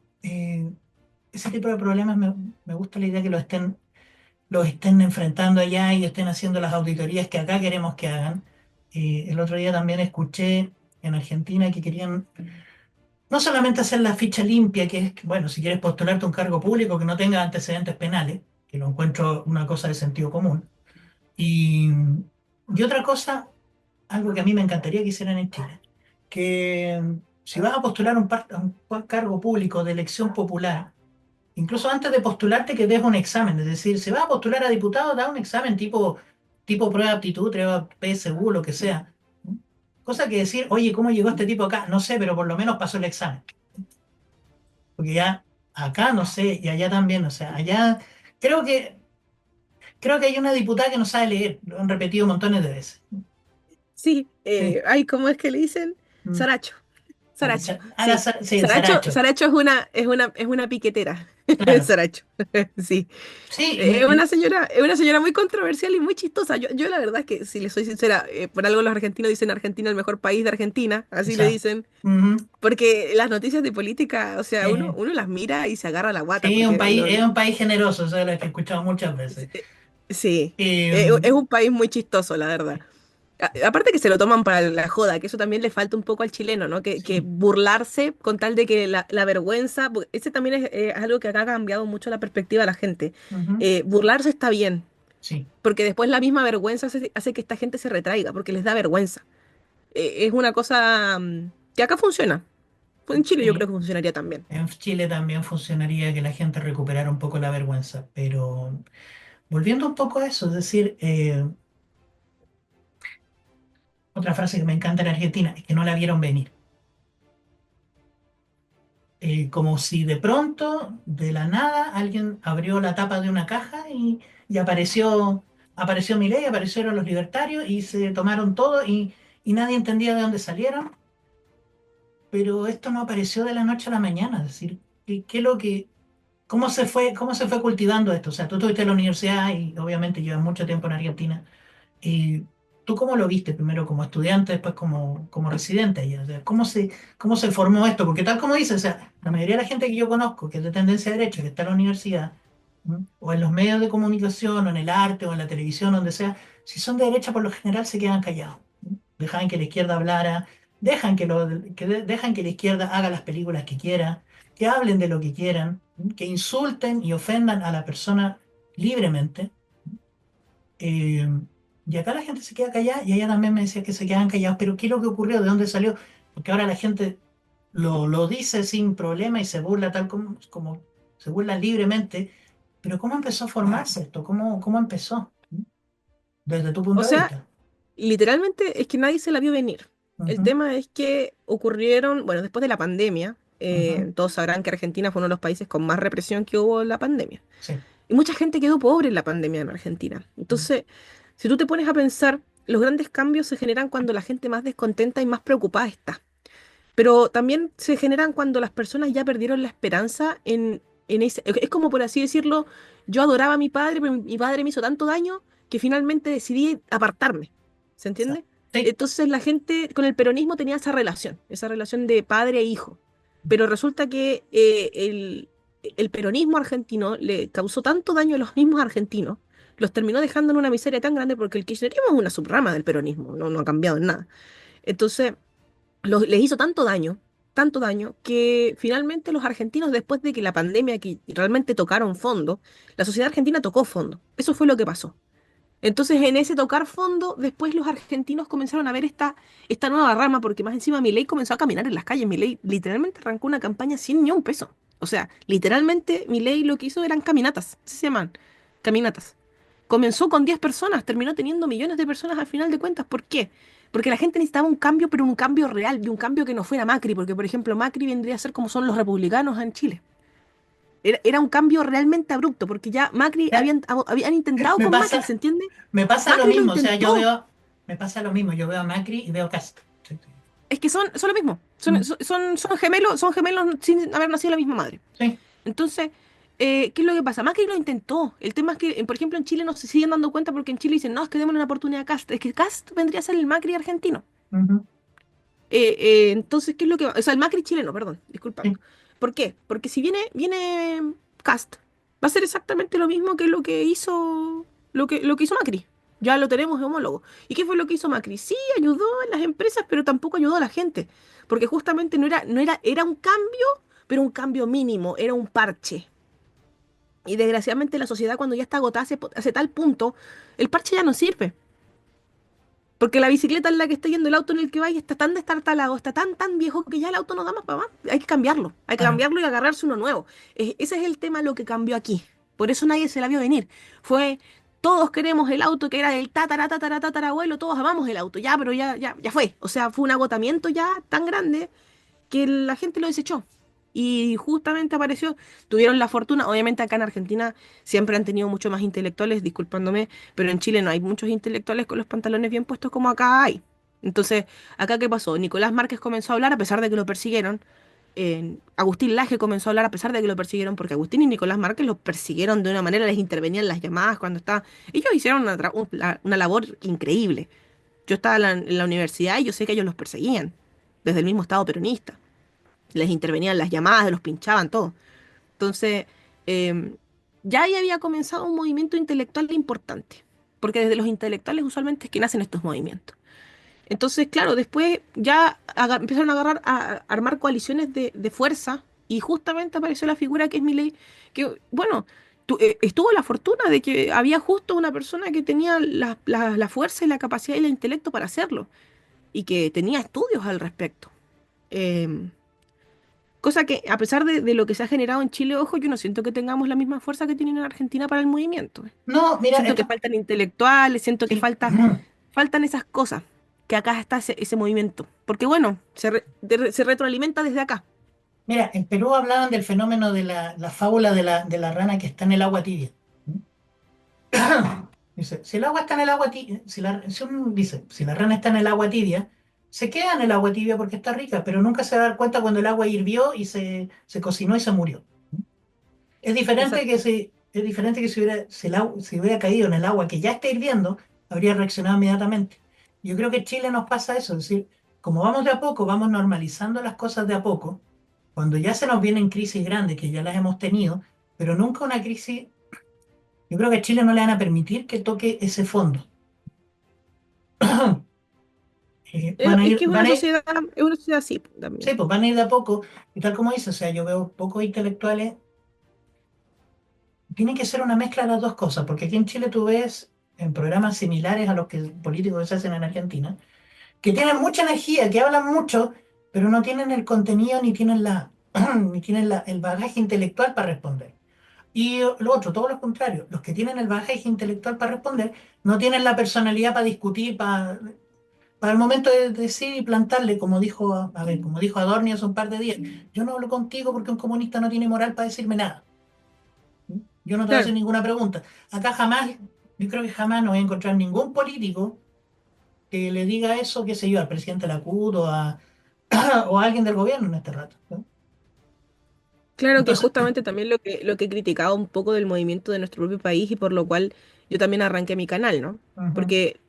ese tipo de problemas me gusta la idea que los estén enfrentando allá y estén haciendo las auditorías que acá queremos que hagan. El otro día también escuché en Argentina que querían no solamente hacer la ficha limpia, que es, bueno, si quieres postularte a un cargo público que no tenga antecedentes penales, que lo encuentro una cosa de sentido común, y Y otra cosa, algo que a mí me encantaría que hicieran en Chile, que si vas a postular a un cargo público de elección popular, incluso antes de postularte que des un examen, es decir, si vas a postular a diputado, da un examen tipo prueba de aptitud, prueba PSU, lo que sea. Cosa que decir, oye, ¿cómo llegó este tipo acá? No sé, pero por lo menos pasó el examen. Porque ya acá no sé, y allá también, o sea, allá creo que creo que hay una diputada que no sabe leer, lo han repetido montones de veces. Sí, Sí. ay, ¿cómo es que le dicen? Mm. Saracho. Saracho, sí. Sí, el Saracho, Es una piquetera. claro. Saracho, sí. Sí, Es una señora muy controversial y muy chistosa. Yo la verdad es que, si le soy sincera, por algo los argentinos dicen Argentina el mejor país de Argentina, así le exacto. dicen, Ujú. porque las noticias de política, o sea, Sí, uno las mira y se agarra la guata, sí, porque es un país generoso, eso es lo que he escuchado muchas veces. sí, es Mm, un país muy chistoso, la verdad. Aparte que se lo toman para la joda, que eso también le falta un poco al chileno, ¿no? Que sí, burlarse con tal de que la vergüenza, porque ese también es algo que acá ha cambiado mucho la perspectiva de la gente. ujú, Burlarse está bien, sí, porque después la misma vergüenza hace que esta gente se retraiga, porque les da vergüenza. Es una cosa que acá funciona. Pues en Chile yo creo sí. que funcionaría también. En Chile también funcionaría que la gente recuperara un poco la vergüenza, pero volviendo un poco a eso, es decir, otra frase que me encanta en Argentina es que no la vieron venir. Como si de pronto, de la nada, alguien abrió la tapa de una caja y apareció Milei, aparecieron los libertarios y se tomaron todo y nadie entendía de dónde salieron, pero esto no apareció de la noche a la mañana, es decir, ¿qué es lo que, cómo se fue cultivando esto? O sea, tú estuviste en la universidad y obviamente llevas mucho tiempo en Argentina. ¿Tú cómo lo viste primero como estudiante, después como residente allá? O sea, cómo se formó esto? Porque tal como dices, o sea, la mayoría de la gente que yo conozco, que es de tendencia derecha, que está en la universidad, ¿no? O en los medios de comunicación, o en el arte, o en la televisión, donde sea, si son de derecha, por lo general se quedan callados, ¿no? Dejan que la izquierda hablara, dejan que la izquierda haga las películas que quiera, que hablen de lo que quieran, ¿no? Que insulten y ofendan a la persona libremente. Eh, y acá la gente se queda callada y ella también me decía que se quedan callados, pero ¿qué es lo que ocurrió? ¿De dónde salió? Porque ahora la gente lo dice sin problema y se burla como se burla libremente, pero ¿cómo empezó a formarse esto? ¿Cómo empezó? Desde tu O punto de sea, vista. literalmente es que nadie se la vio venir. El Ujú, tema es que ocurrieron, bueno, después de la pandemia, ujú, todos sabrán que Argentina fue uno de los países con más represión que hubo en la pandemia. sí, Y mucha gente quedó pobre en la pandemia en Argentina. mm, Entonces, si tú te pones a pensar, los grandes cambios se generan cuando la gente más descontenta y más preocupada está. Pero también se generan cuando las personas ya perdieron la esperanza en ese... Es como, por así decirlo, yo adoraba a mi padre, pero mi padre me hizo tanto daño que finalmente decidí apartarme. ¿Se entiende? sí, Entonces la gente con el peronismo tenía esa relación de padre e hijo. Pero resulta que el peronismo argentino le causó tanto daño a los mismos argentinos, los terminó dejando en una miseria tan grande porque el kirchnerismo es una subrama del peronismo, no ha cambiado en nada. Entonces les hizo tanto daño, que finalmente los argentinos, después de que la pandemia que realmente tocaron fondo, la sociedad argentina tocó fondo. Eso fue lo que pasó. Entonces, en ese tocar fondo, después los argentinos comenzaron a ver esta nueva rama, porque más encima Milei comenzó a caminar en las calles. Milei literalmente arrancó una campaña sin ni un peso. O sea, literalmente Milei lo que hizo eran caminatas, así se llaman, caminatas. Comenzó con 10 personas, terminó teniendo millones de personas al final de cuentas. ¿Por qué? Porque la gente necesitaba un cambio, pero un cambio real, de un cambio que no fuera Macri, porque por ejemplo Macri vendría a ser como son los republicanos en Chile. Era un cambio realmente abrupto, porque ya Macri ya, habían intentado me con Macri, pasa, ¿se entiende? me pasa lo Macri lo mismo, o sea, intentó. me pasa lo mismo, yo veo a Macri y veo a Cast. Sí, Es que son lo mismo. mm, Son gemelos sin haber nacido la misma madre. sí, Entonces, ¿qué es lo que pasa? Macri lo intentó. El tema es que, por ejemplo, en Chile no se siguen dando cuenta porque en Chile dicen, no, es que démosle una oportunidad a Cast. Es que Cast vendría a ser el Macri argentino. ujú, Entonces, ¿qué es lo que va? O sea, el Macri chileno, perdón, disculpa. sí, ¿Por qué? Porque si viene Cast, va a ser exactamente lo mismo que lo que hizo Macri. Ya lo tenemos de homólogo. ¿Y qué fue lo que hizo Macri? Sí, ayudó a las empresas, pero tampoco ayudó a la gente. Porque justamente era un cambio, pero un cambio mínimo, era un parche. Y desgraciadamente la sociedad cuando ya está agotada hace tal punto, el parche ya no sirve. Porque la bicicleta en la que está yendo, el auto en el que va, y está tan destartalado, está tan viejo que ya el auto no da más para más. Hay que Ah, cambiarlo y agarrarse uno nuevo. Ese es el tema, lo que cambió aquí. Por eso nadie se la vio venir. Fue, todos queremos el auto que era del tatarabuelo, todos amamos el auto, ya, pero ya fue. O sea, fue un agotamiento ya tan grande que la gente lo desechó. Y justamente apareció, tuvieron la fortuna, obviamente acá en Argentina siempre han tenido mucho más intelectuales, disculpándome, pero en Chile no hay muchos intelectuales con los pantalones bien puestos como acá hay. Entonces, ¿acá qué pasó? Nicolás Márquez comenzó a hablar a pesar de que lo persiguieron. Agustín Laje comenzó a hablar a pesar de que lo persiguieron, porque Agustín y Nicolás Márquez los persiguieron de una manera, les intervenían las llamadas cuando estaba... Ellos hicieron una labor increíble. Yo estaba en la universidad y yo sé que ellos los perseguían, desde el mismo estado peronista. Les intervenían las llamadas, los pinchaban, todo. Entonces, ya ahí había comenzado un movimiento intelectual importante, porque desde los intelectuales usualmente es que nacen estos movimientos. Entonces, claro, después ya empezaron a armar coaliciones de fuerza y justamente apareció la figura que es Milei, que, bueno, estuvo la fortuna de que había justo una persona que tenía la fuerza y la capacidad y el intelecto para hacerlo y que tenía estudios al respecto. Em, Cosa que, a pesar de lo que se ha generado en Chile, ojo, yo no siento que tengamos la misma fuerza que tienen en Argentina para el movimiento. no, mira, Siento que esto, faltan intelectuales, siento que sí. faltan esas cosas, que acá está ese movimiento. Porque bueno, se retroalimenta desde acá. Mira, en Perú hablaban del fenómeno de la fábula de la rana que está en el agua tibia. Dice, si el agua está en el agua tibia, dice, si la rana está en el agua tibia, se queda en el agua tibia porque está rica, pero nunca se va a dar cuenta cuando el agua hirvió y se cocinó y se murió. Exacto. Es diferente que si hubiera caído en el agua que ya está hirviendo, habría reaccionado inmediatamente. Yo creo que en Chile nos pasa eso, es decir, como vamos de a poco, vamos normalizando las cosas de a poco, cuando ya se nos vienen crisis grandes, que ya las hemos tenido, pero nunca una crisis, yo creo que a Chile no le van a permitir que toque ese fondo. Es, es que es una sociedad así Sí, también. pues van a ir de a poco, y tal como dice, o sea, yo veo pocos intelectuales, tiene que ser una mezcla de las dos cosas, porque aquí en Chile tú ves en programas similares a los que políticos que se hacen en Argentina, que tienen mucha energía, que hablan mucho, pero no tienen el contenido ni tienen ni tienen el bagaje intelectual para responder. Y lo otro, todo lo contrario, los que tienen el bagaje intelectual para responder no tienen la personalidad para discutir, para el momento de decir y plantarle, como dijo, a ver, como dijo Adorno hace un par de días, yo no hablo contigo porque un comunista no tiene moral para decirme nada. Yo no te voy a hacer Claro. ninguna pregunta. Acá jamás, yo creo que jamás no voy a encontrar ningún político que le diga eso, qué sé yo, al presidente Lacudo o a alguien del gobierno en este rato, ¿no? Claro que Entonces, justamente también lo que he criticado un poco del movimiento de nuestro propio país y por lo cual yo también arranqué mi canal, ¿no? ujú, Porque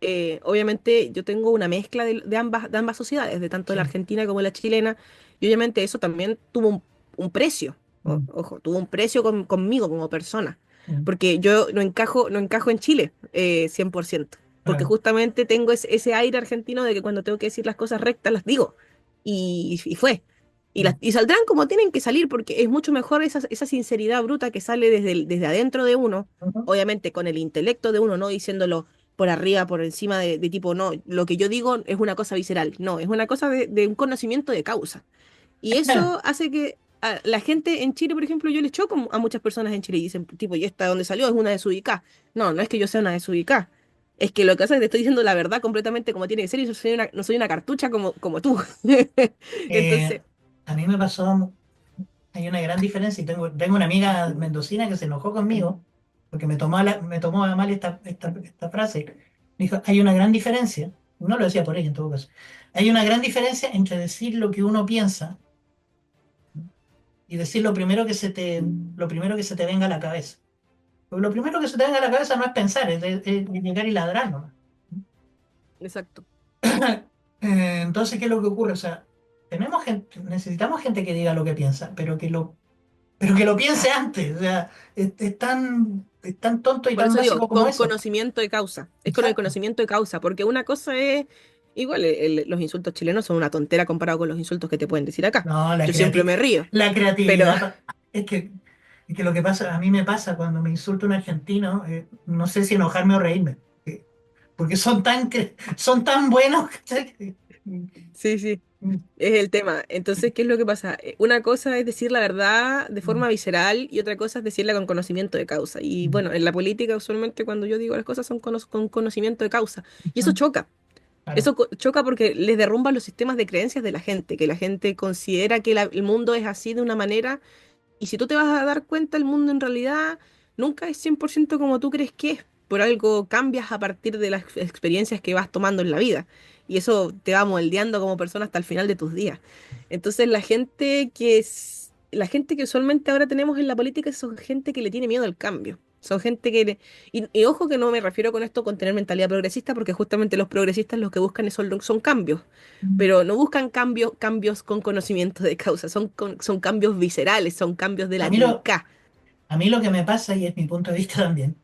obviamente yo tengo una mezcla de ambas sociedades, de tanto la sí, argentina como la chilena, y obviamente eso también tuvo un precio, mm, ojo, tuvo un precio conmigo como persona, mm, porque yo no encajo en Chile 100%, porque claro. justamente tengo ese aire argentino de que cuando tengo que decir las cosas rectas las digo, y fue. Y, Mm, y saldrán como tienen que salir, porque es mucho mejor esa sinceridad bruta que sale desde adentro de uno, ujú. obviamente con el intelecto de uno, no diciéndolo por arriba, por encima de tipo, no, lo que yo digo es una cosa visceral, no, es una cosa de un conocimiento de causa. Y eso hace que la gente en Chile, por ejemplo, yo le choco a muchas personas en Chile y dicen, tipo, ¿y esta de dónde salió? Es una desubicada. No, no es que yo sea una desubicada. Es que lo que pasa es que te estoy diciendo la verdad completamente como tiene que ser y yo no soy una cartucha como tú. Eh, Entonces, a mí me pasó, hay una gran diferencia y tengo una amiga mendocina que se enojó conmigo porque me tomó a mal esta frase. Me dijo, hay una gran diferencia, no lo decía por ella en todo caso, hay una gran diferencia entre decir lo que uno piensa y decir lo primero que se te venga a la cabeza. Porque lo primero que se te venga a la cabeza no es pensar, es llegar y ladrar nomás. exacto. Entonces, ¿qué es lo que ocurre? O sea, necesitamos gente que diga lo que piensa, pero que lo piense antes. O sea, es tan tonto y Por tan eso digo, básico como con eso. conocimiento de causa. Es con el Exacto. conocimiento de causa, porque una cosa es, igual, los insultos chilenos son una tontera comparado con los insultos que te pueden decir acá. No, Yo siempre me río, la pero creatividad. Es que, es que lo que pasa, a mí me pasa cuando me insulta un argentino, no sé si enojarme o reírme. porque son tan buenos. ¿Cachai? Sí, sí. Es el tema. Entonces, ¿qué es lo que pasa? Una cosa es decir la verdad de forma visceral y otra cosa es decirla con conocimiento de causa. Y bueno, en la política usualmente cuando yo digo las cosas son con conocimiento de causa. Y eso choca. Claro. Eso choca porque les derrumba los sistemas de creencias de la gente, que la gente considera que el mundo es así de una manera y si tú te vas a dar cuenta, el mundo en realidad nunca es 100% como tú crees que es. Por algo cambias a partir de las experiencias que vas tomando en la vida. Y eso te va moldeando como persona hasta el final de tus días. Entonces, la gente que usualmente ahora tenemos en la política son gente que le tiene miedo al cambio. Son gente y ojo que no me refiero con esto con tener mentalidad progresista, porque justamente los progresistas los que buscan son cambios pero no buscan cambios con conocimiento de causa, son cambios viscerales, son cambios de A la mí lo, TINCA. a mí lo que me pasa, y es mi punto de vista también,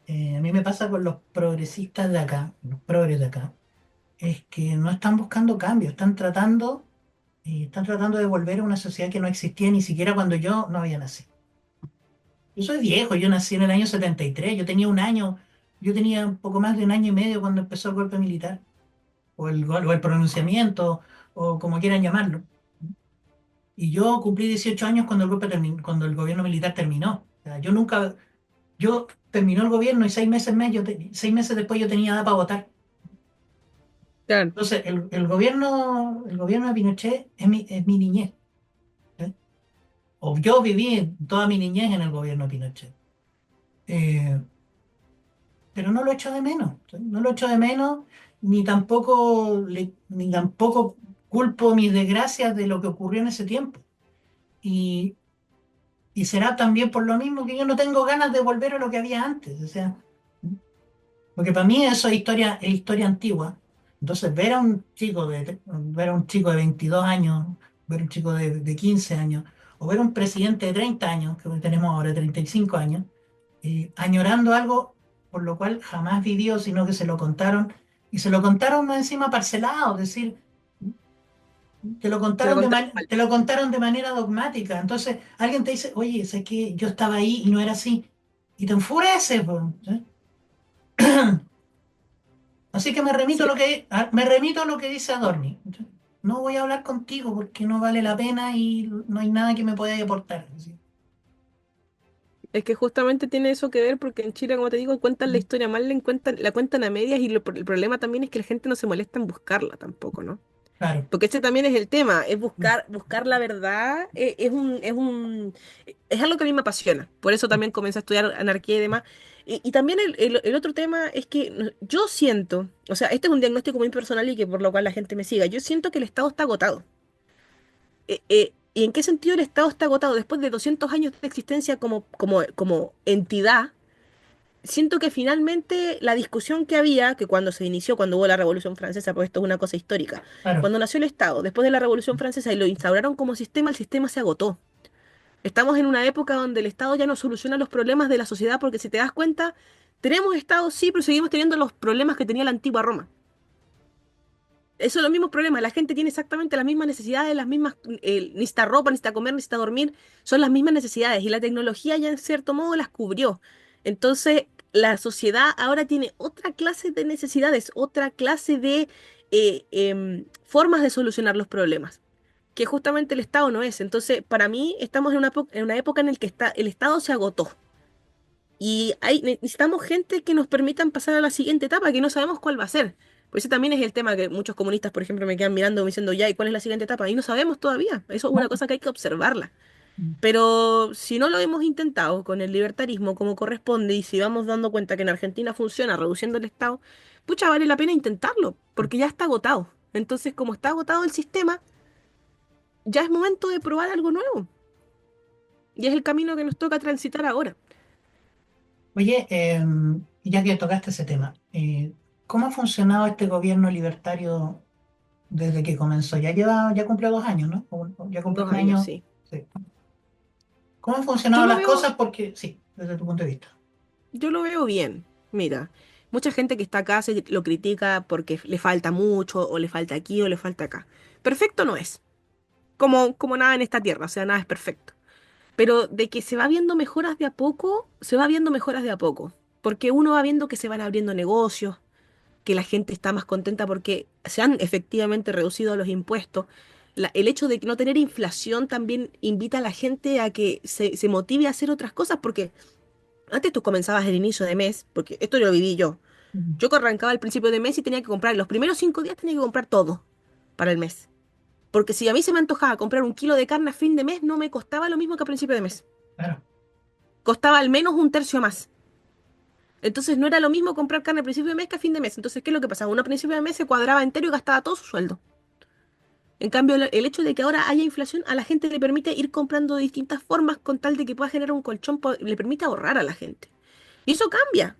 a mí me pasa con los progresistas de acá, los progres de acá, es que no están buscando cambios, están tratando de volver a una sociedad que no existía ni siquiera cuando yo no había nacido. Yo soy viejo, yo nací en el año 73, yo tenía un poco más de un año y medio cuando empezó el golpe militar, o el pronunciamiento, o como quieran llamarlo. Y yo cumplí 18 años cuando cuando el gobierno militar terminó. O sea, yo terminó el gobierno y 6 meses después yo tenía edad para votar. Claro, Entonces, el gobierno de Pinochet es mi niñez. ¿Eh? O yo viví toda mi niñez en el gobierno de Pinochet. Eh, pero no lo echo de menos. ¿Sí? No lo echo de menos, ni tampoco culpo mis desgracias de lo que ocurrió en ese tiempo. Y, y será también por lo mismo que yo no tengo ganas de volver a lo que había antes. O sea, porque para mí eso es historia antigua. Entonces, ver a un chico de 22 años, ver a un chico de 15 años, o ver a un presidente de 30 años, que tenemos ahora 35 años, añorando algo por lo cual jamás vivió, sino que se lo contaron, y se lo contaron más encima parcelado, es decir, te lo te lo contaron de, contaron man- mal. te lo contaron de manera dogmática. Entonces, alguien te dice, oye, sé que yo estaba ahí y no era así, y te enfurece, po, ¿sí? Así que Sí, me remito a lo que dice Adorni. No voy a hablar contigo porque no vale la pena y no hay nada que me pueda aportar. ¿Sí? es que justamente tiene eso que ver porque en Chile, como te digo, cuentan la historia mal, la cuentan a medias y el problema también es que la gente no se molesta en buscarla tampoco, ¿no? Claro. Porque ese también es el tema, es buscar la verdad, es algo que a mí me apasiona. Por eso también comencé a estudiar anarquía y demás. Y también el otro tema es que yo siento, o sea, este es un diagnóstico muy personal y que por lo cual la gente me siga, yo siento que el Estado está agotado. ¿Y en qué sentido el Estado está agotado? Después de 200 años de existencia como entidad, siento que finalmente la discusión que había, que cuando se inició, cuando hubo la Revolución Francesa, pues esto es una cosa histórica, Claro. cuando nació el Estado, después de la Revolución Francesa y lo instauraron como sistema, el sistema se agotó. Estamos en una época donde el Estado ya no soluciona los problemas de la sociedad porque si te das cuenta, tenemos Estado sí, pero seguimos teniendo los problemas que tenía la antigua Roma. Esos son los mismos problemas, la gente tiene exactamente las mismas necesidades, las mismas, necesita ropa, necesita comer, necesita dormir, son las mismas necesidades y la tecnología ya en cierto modo las cubrió. Entonces, la sociedad ahora tiene otra clase de necesidades, otra clase de formas de solucionar los problemas, que justamente el Estado no es. Entonces, para mí, estamos en una época en la que el Estado se agotó. Y necesitamos gente que nos permitan pasar a la siguiente etapa, que no sabemos cuál va a ser. Por eso también es el tema que muchos comunistas, por ejemplo, me quedan mirando diciendo, ya, ¿y cuál es la siguiente etapa? Y no sabemos todavía. Eso es una cosa que hay que observarla. Pero si no lo hemos intentado con el libertarismo como corresponde y si vamos dando cuenta que en Argentina funciona reduciendo el Estado, pucha, vale la pena intentarlo, porque ya está agotado. Entonces, como está agotado el sistema, ya es momento de probar algo nuevo. Y es el camino que nos toca transitar ahora. Oye, ya que tocaste ese tema, ¿cómo ha funcionado este gobierno libertario desde que comenzó? Ya cumplió 2 años, ¿no? Ya cumplió Dos un años, año. sí. Sí. ¿Cómo han Yo funcionado lo las veo, cosas? Porque, sí, desde tu punto de vista. Yo lo veo bien. Mira, mucha gente que está acá lo critica porque le falta mucho, o le falta aquí, o le falta acá. Perfecto no es. Como nada en esta tierra, o sea, nada es perfecto. Pero de que se va viendo mejoras de a poco, se va viendo mejoras de a poco. Porque uno va viendo que se van abriendo negocios, que la gente está más contenta porque se han efectivamente reducido los impuestos. El hecho de no tener inflación también invita a la gente a que se motive a hacer otras cosas, porque antes tú comenzabas el inicio de mes, porque esto yo lo viví yo. Mm. Yo que arrancaba al principio de mes y tenía que comprar, los primeros 5 días tenía que comprar todo para el mes. Porque si a mí se me antojaba comprar 1 kilo de carne a fin de mes, no me costaba lo mismo que a principio de mes. Claro. Costaba al menos un tercio más. Entonces no era lo mismo comprar carne a principio de mes que a fin de mes. Entonces, ¿qué es lo que pasaba? Uno a principio de mes se cuadraba entero y gastaba todo su sueldo. En cambio, el hecho de que ahora haya inflación a la gente le permite ir comprando de distintas formas con tal de que pueda generar un colchón, le permite ahorrar a la gente. Y eso cambia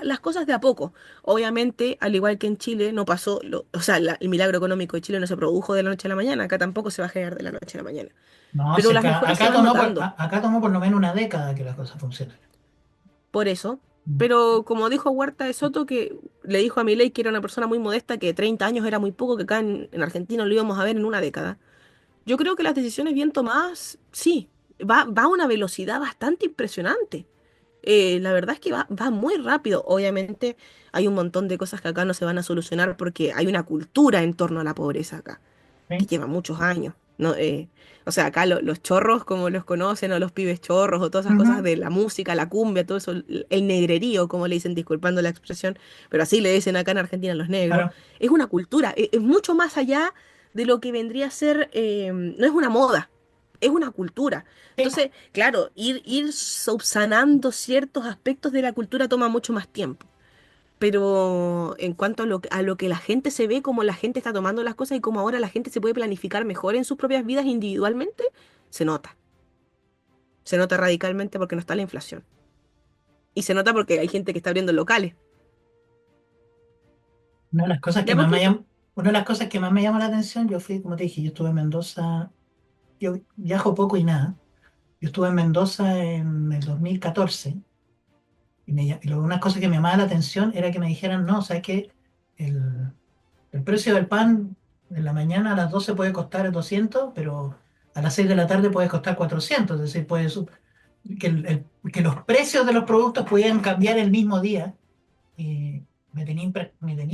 las cosas de a poco. Obviamente, al igual que en Chile, no pasó, o sea, el milagro económico de Chile no se produjo de la noche a la mañana, acá tampoco se va a generar de la noche a la mañana. No, Pero si las acá, mejoras se van notando. acá tomó por lo menos una década que las cosas funcionan. Por eso. Mm. Pero como dijo Huerta de Soto, que le dijo a Milei que era una persona muy modesta, que 30 años era muy poco, que acá en Argentina lo íbamos a ver en una década. Yo creo que las decisiones bien tomadas, sí, va a una velocidad bastante impresionante. La verdad es que va muy rápido. Obviamente hay un montón de cosas que acá no se van a solucionar porque hay una cultura en torno a la pobreza acá que ¿Sí? lleva muchos años, ¿no? O sea, acá los chorros, como los conocen, o los pibes chorros, o todas esas cosas Ujú. de la música, la cumbia, todo eso, el negrerío, como le dicen, disculpando la expresión, pero así le dicen acá en Argentina a los negros, Claro. es una cultura, es mucho más allá de lo que vendría a ser, no es una moda, es una cultura. Sí. Entonces, claro, ir subsanando ciertos aspectos de la cultura toma mucho más tiempo. Pero en cuanto a lo que la gente se ve, cómo la gente está tomando las cosas y cómo ahora la gente se puede planificar mejor en sus propias vidas individualmente, se nota. Se nota radicalmente porque no está la inflación. Y se nota porque hay gente que está abriendo locales. Una de las cosas que Ya más porque, me llam- una de las cosas que más me llamó la atención, yo fui, como te dije, yo estuve en Mendoza, yo viajo poco y nada. Yo estuve en Mendoza en el 2014 una cosa que me llamaba la atención era que me dijeran, no, ¿sabes qué? El, el precio del pan en la mañana a las 12 puede costar 200, pero a las 6 de la tarde puede costar 400. Es decir, que los precios de los productos podían cambiar el mismo día. Y me tenía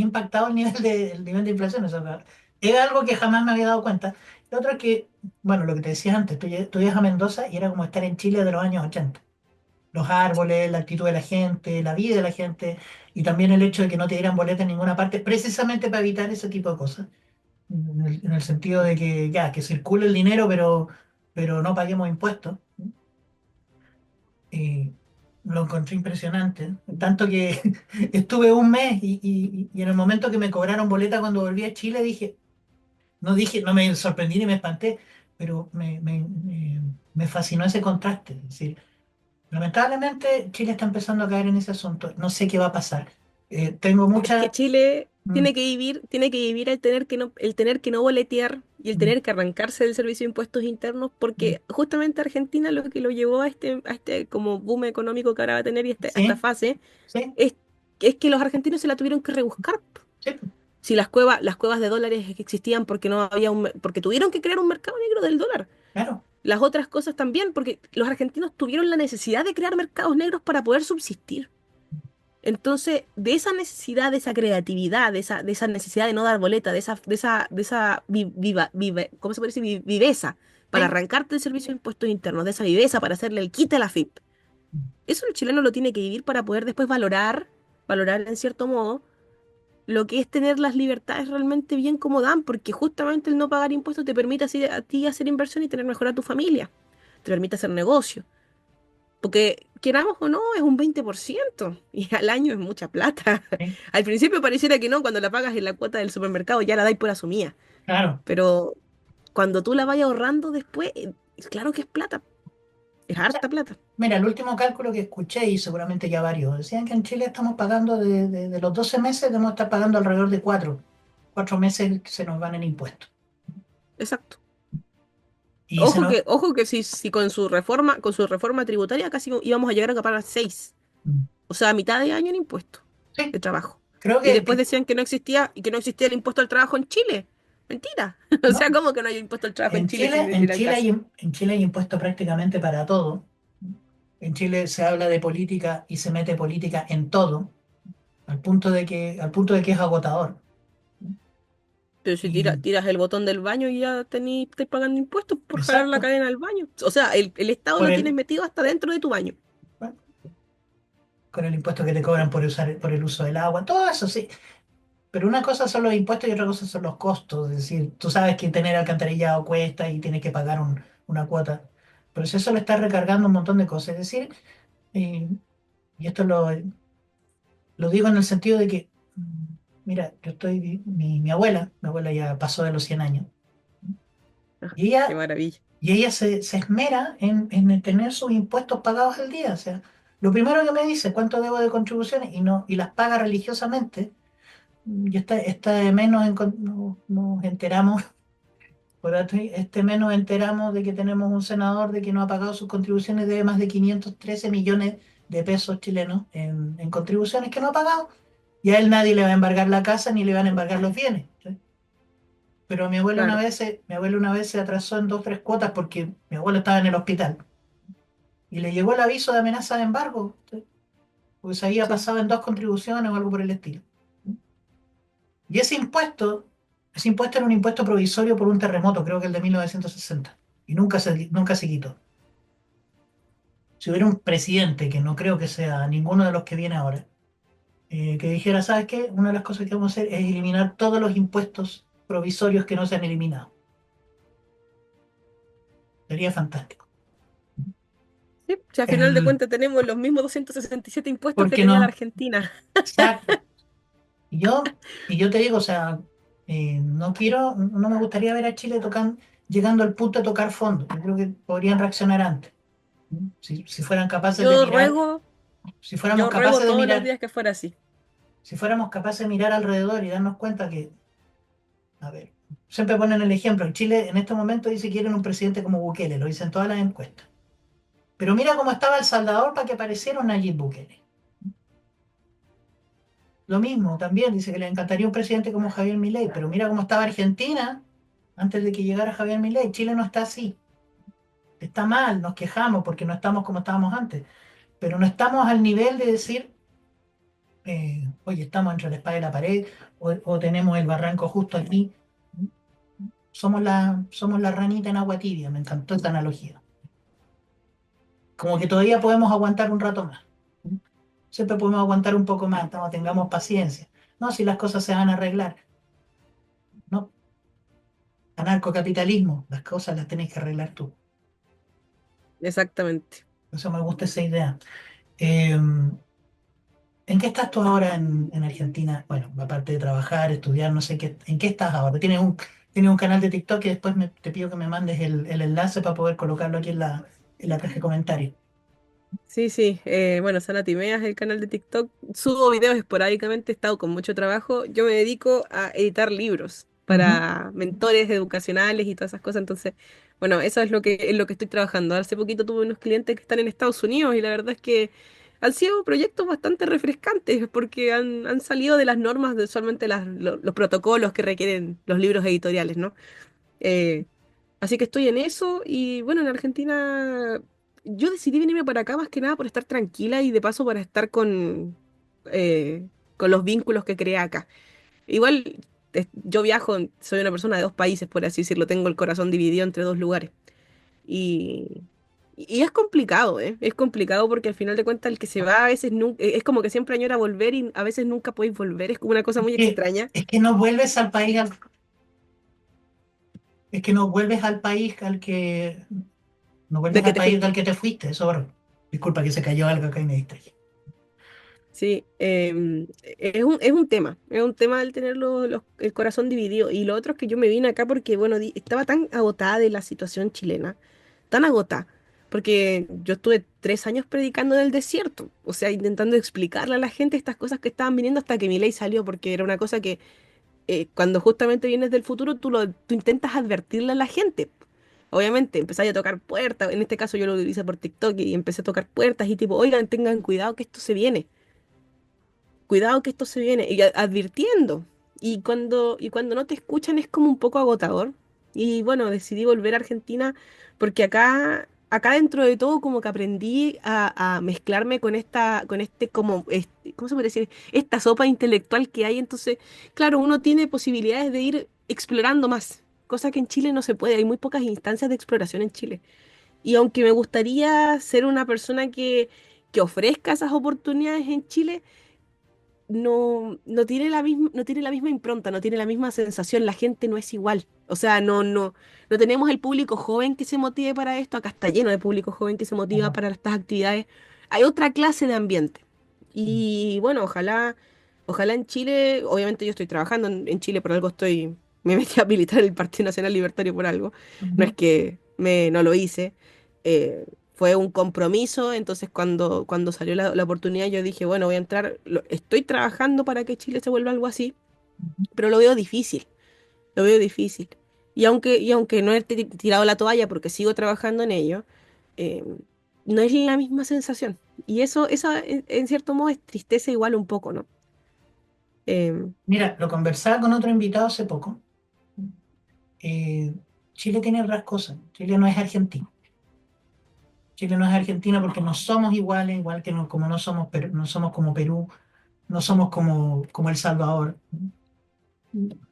impactado el nivel de inflación. O sea, era algo que jamás me había dado cuenta. Lo otro es que, bueno, lo que te decía antes, tú llegas a Mendoza y era como estar en Chile de los años 80. Los árboles, la actitud de la gente, la vida de la gente, y también el hecho de que no te dieran boleta en ninguna parte, precisamente para evitar ese tipo de cosas. En el sentido de que ya, que circule el dinero, pero no paguemos impuestos. Y lo encontré impresionante. Tanto que estuve un mes y en el momento que me cobraron boleta cuando volví a Chile, dije, no me sorprendí ni me espanté, pero me fascinó ese contraste. Es decir, lamentablemente Chile está empezando a caer en ese asunto. No sé qué va a pasar. Tengo es que mucha... Chile mm, tiene que vivir el tener que no boletear y el mm, tener que arrancarse del servicio de impuestos internos, mm, porque justamente Argentina lo que lo llevó a este como boom económico que ahora va a tener y a esta sí, fase sí, es, es que los argentinos se la tuvieron que rebuscar. sí, Si las cuevas de dólares que existían porque no había porque tuvieron que crear un mercado negro del dólar. claro. Las otras cosas también, porque los argentinos tuvieron la necesidad de crear mercados negros para poder subsistir. Entonces, de esa necesidad, de esa creatividad, de esa necesidad de no dar boleta, de esa ¿cómo se puede decir? Viveza para Sí. arrancarte el servicio de impuestos internos, de esa viveza para hacerle el quite a la FIP. Eso el chileno lo tiene que vivir para poder después valorar en cierto modo lo que es tener las libertades realmente bien como dan, porque justamente el no pagar impuestos te permite así a ti hacer inversión y tener mejor a tu familia, te permite hacer negocio, porque queramos o no, es un 20% y al año es mucha plata. Sí, Al principio pareciera que no, cuando la pagas en la cuota del supermercado ya la dais por asumida, claro. pero cuando tú la vayas ahorrando después, claro que es plata, es harta plata. Mira, el último cálculo que escuché, y seguramente ya varios, decían que en Chile estamos pagando de los 12 meses, debemos estar pagando alrededor de 4 meses que se nos van en impuestos. Exacto. Y se nos... Ojo que si con su reforma tributaria casi íbamos a llegar a pagar 6. O sea, a mitad de año en impuestos Sí, de trabajo. creo Y que, después decían que no existía y que no existía el impuesto al trabajo en Chile. Mentira. O no, sea, ¿cómo que no hay impuesto al trabajo en Chile si era el caso? En Chile hay impuestos prácticamente para todo. En Chile se habla de política y se mete política en todo. al punto de que es agotador. Pero si Y, tiras el botón del baño y ya estás pagando impuestos por jalar la exacto, cadena del baño. O sea, el Estado por lo tienes el, metido hasta dentro de tu baño. bueno, con el impuesto que te cobran por el uso del agua, todo eso sí. Pero una cosa son los impuestos y otra cosa son los costos. Es decir, tú sabes que tener alcantarillado cuesta y tienes que pagar una cuota. Pero si eso le está recargando un montón de cosas. Es decir, eh, y esto lo digo en el sentido de que, mira, mi abuela ya pasó de los 100 años. Ah, Y qué ella, maravilla. y ella se esmera en tener sus impuestos pagados al día. O sea, lo primero que me dice, ¿cuánto debo de contribuciones? Y las paga religiosamente. Y esta de menos nos enteramos, menos enteramos de que tenemos un senador de que no ha pagado sus contribuciones, debe más de 513 millones de pesos chilenos en contribuciones que no ha pagado. Y a él nadie le va a embargar la casa ni le van a embargar los bienes. ¿Sí? Pero Claro. mi abuelo una vez se atrasó en dos o tres cuotas porque mi abuelo estaba en el hospital y le llegó el aviso de amenaza de embargo, ¿sí? Porque se había Sí. pasado en dos contribuciones o algo por el estilo. Y ese impuesto era un impuesto provisorio por un terremoto, creo que el de 1960, y nunca se quitó. Si hubiera un presidente, que no creo que sea ninguno de los que viene ahora, que dijera, ¿sabes qué? Una de las cosas que vamos a hacer es eliminar todos los impuestos provisorios que no se han eliminado. Sería fantástico. Sí, si a final de El, cuentas tenemos los mismos 267 impuestos ¿Por que qué tenía la no? Argentina. Exacto. Y yo te digo, o sea, no me gustaría ver a Chile llegando al punto de tocar fondo. Yo creo que podrían reaccionar antes. Si fueran capaces de Yo mirar, ruego, si fuéramos yo ruego capaces de todos los mirar, días que fuera así. si fuéramos capaces de mirar alrededor y darnos cuenta que, a ver, siempre ponen el ejemplo, en Chile en este momento dice que quieren un presidente como Bukele, lo dicen todas las encuestas. Pero mira cómo estaba El Salvador para que apareciera un Nayib Bukele. Lo mismo, también dice que le encantaría un presidente como Javier Milei, pero mira cómo estaba Argentina antes de que llegara Javier Milei. Chile no está así. Está mal, nos quejamos porque no estamos como estábamos antes, pero no estamos al nivel de decir, oye, estamos entre la espada y la pared, o tenemos el barranco justo aquí. Somos la ranita en agua tibia, me encantó esta analogía. Como que todavía podemos aguantar un rato más. Siempre podemos aguantar un poco más, tengamos paciencia. No, si las cosas se van a arreglar. No, anarcocapitalismo, las cosas las tenés que arreglar tú. Exactamente. Eso me gusta esa idea. Eh, ¿En qué estás tú ahora en Argentina? Bueno, aparte de trabajar, estudiar, no sé qué, ¿en qué estás ahora? Tienes un canal de TikTok y después te pido que me mandes el enlace para poder colocarlo aquí en la caja de comentarios. Sí, sí. Bueno, Sana Timea es el canal de TikTok. Subo videos esporádicamente, he estado con mucho trabajo. Yo me dedico a editar libros Ujú. para mentores educacionales y todas esas cosas. Entonces, bueno, eso es lo que estoy trabajando. Hace poquito tuve unos clientes que están en Estados Unidos y la verdad es que han sido proyectos bastante refrescantes porque han salido de las normas de usualmente los protocolos que requieren los libros editoriales, ¿no? Eh, Así que estoy en eso y bueno, en Argentina yo decidí venirme para acá más que nada por estar tranquila y de paso para estar con los vínculos que creé acá. Igual yo viajo, soy una persona de dos países, por así decirlo, tengo el corazón dividido entre dos lugares. Y, y es complicado, ¿eh? Es complicado porque al final de cuentas el que se va a veces es como que siempre añora volver y a veces nunca podéis volver, es como una cosa muy Que- extraña Es que no vuelves al país, es que no vuelves al país al que, no del vuelves que al te país del fuiste. que te fuiste, eso, disculpa que se cayó algo acá y me distraje. Sí, es un tema el tener el corazón dividido. Y lo otro es que yo me vine acá porque, bueno, estaba tan agotada de la situación chilena, tan agotada, porque yo estuve 3 años predicando en el desierto, o sea, intentando explicarle a la gente estas cosas que estaban viniendo hasta que mi ley salió, porque era una cosa que cuando justamente vienes del futuro, tú intentas advertirle a la gente. Obviamente, empezáis a tocar puertas, en este caso yo lo hice por TikTok y empecé a tocar puertas y tipo, oigan, tengan cuidado que esto se viene, cuidado que esto se viene, y advirtiendo. Y cuando no te escuchan es como un poco agotador. Y bueno, decidí volver a Argentina porque acá dentro de todo como que aprendí a mezclarme con este como ¿cómo se puede decir? Esta sopa intelectual que hay. Entonces, claro, uno tiene posibilidades de ir explorando más, cosa que en Chile no se puede. Hay muy pocas instancias de exploración en Chile. Y aunque me gustaría ser una persona que ofrezca esas oportunidades en Chile, no tiene no tiene la misma impronta, no tiene la misma sensación, la gente no es igual. O sea, no tenemos el público joven que se motive para esto, acá está lleno de público joven que se motiva Ajá. para estas actividades. Hay otra clase de ambiente. Y bueno, ojalá en Chile, obviamente yo estoy trabajando en Chile, por algo me metí a militar en el Partido Nacional Libertario por algo. No es Ujú. que no lo hice. eh, Fue un compromiso, entonces cuando salió la oportunidad yo dije, bueno, voy a entrar, estoy trabajando para que Chile se vuelva algo así, pero lo veo difícil. Y aunque no he tirado la toalla porque sigo trabajando en ello, eh, no es la misma sensación. Y eso en cierto modo es tristeza igual un poco, ¿no? Em, Mira, lo conversaba con otro invitado hace poco. Eh, Chile tiene otras cosas. Chile no es Argentina. Chile no es Argentina porque no somos iguales, igual que no, como no somos, no somos como Perú, no somos como El Salvador.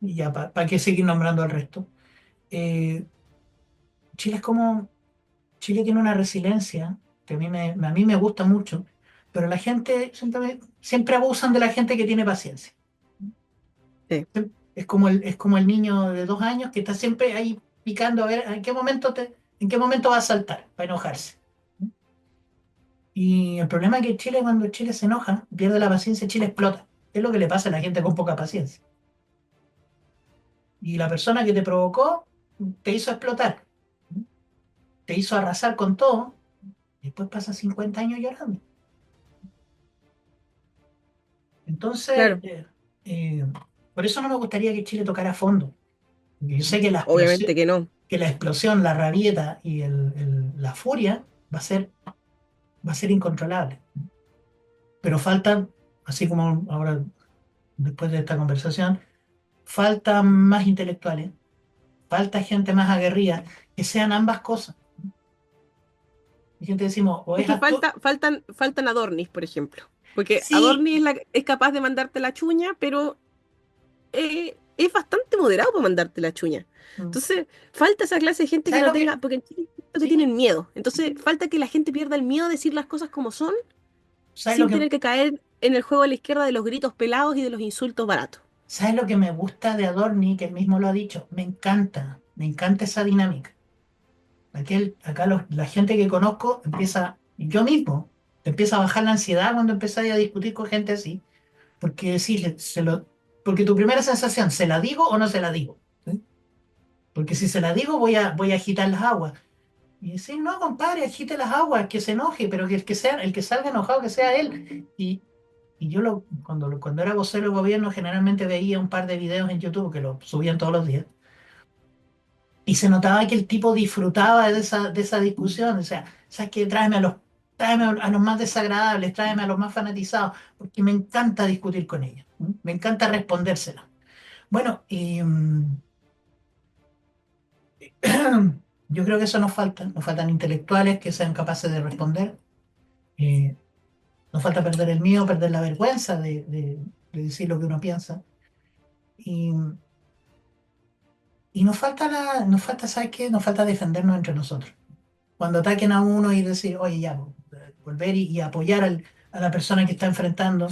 Y ya, ¿para qué seguir nombrando al resto? Eh, Chile es como, Chile tiene una resiliencia que a mí me gusta mucho, pero la gente siempre abusan de la gente que tiene paciencia. sí. Es como el niño de 2 años que está siempre ahí picando a ver en qué momento va a saltar para enojarse. Y el problema es que Chile, cuando Chile se enoja, pierde la paciencia, Chile explota. Es lo que le pasa a la gente con poca paciencia. Y la persona que te provocó te hizo explotar, te hizo arrasar con todo, y después pasa 50 años llorando. Entonces, Claro, eh, por eso no me gustaría que Chile tocara a fondo. Porque yo sé que obviamente que no. la explosión, la rabieta y la furia va a ser incontrolable. Pero faltan, así como ahora, después de esta conversación, faltan más intelectuales, falta gente más aguerrida, que sean ambas cosas. Y gente decimos, o Es es que actor, faltan Adornis, por ejemplo. Porque sí, Adorni es capaz de mandarte la chuña, pero es bastante moderado para mandarte la chuña. mm, Entonces, falta esa clase de gente que ¿sabes no lo que? tenga, porque en Chile siento que Sí, tienen miedo. Entonces, falta que la gente pierda el miedo a decir las cosas como son, ¿sabes lo sin que, tener que caer en el juego a la izquierda de los gritos pelados y de los insultos baratos. ¿sabes lo que me gusta de Adorni, que él mismo lo ha dicho? Me encanta esa dinámica. Acá la gente que conozco empieza, y yo mismo, te empieza a bajar la ansiedad cuando empiezas a discutir con gente así, porque decirle, porque tu primera sensación, ¿se la digo o no se la digo? ¿Sí? Porque si se la digo voy a agitar las aguas. Y decir, no, compadre, agite las aguas, que se enoje, pero que el que salga enojado que sea él. Y yo cuando era vocero del gobierno generalmente veía un par de videos en YouTube que lo subían todos los días. Y se notaba que el tipo disfrutaba de esa discusión. O sea, ¿sabes qué? Tráeme a los más desagradables, tráeme a los más fanatizados, porque me encanta discutir con ellos. ¿M? Me encanta respondérselo. Bueno, yo creo que eso nos faltan intelectuales que sean capaces de responder. Eh, Nos falta perder el miedo, perder la vergüenza de decir lo que uno piensa. Y, y nos falta, ¿sabes qué? Nos falta defendernos entre nosotros. Cuando ataquen a uno y decir, oye, ya, volver y apoyar a la persona que está enfrentando.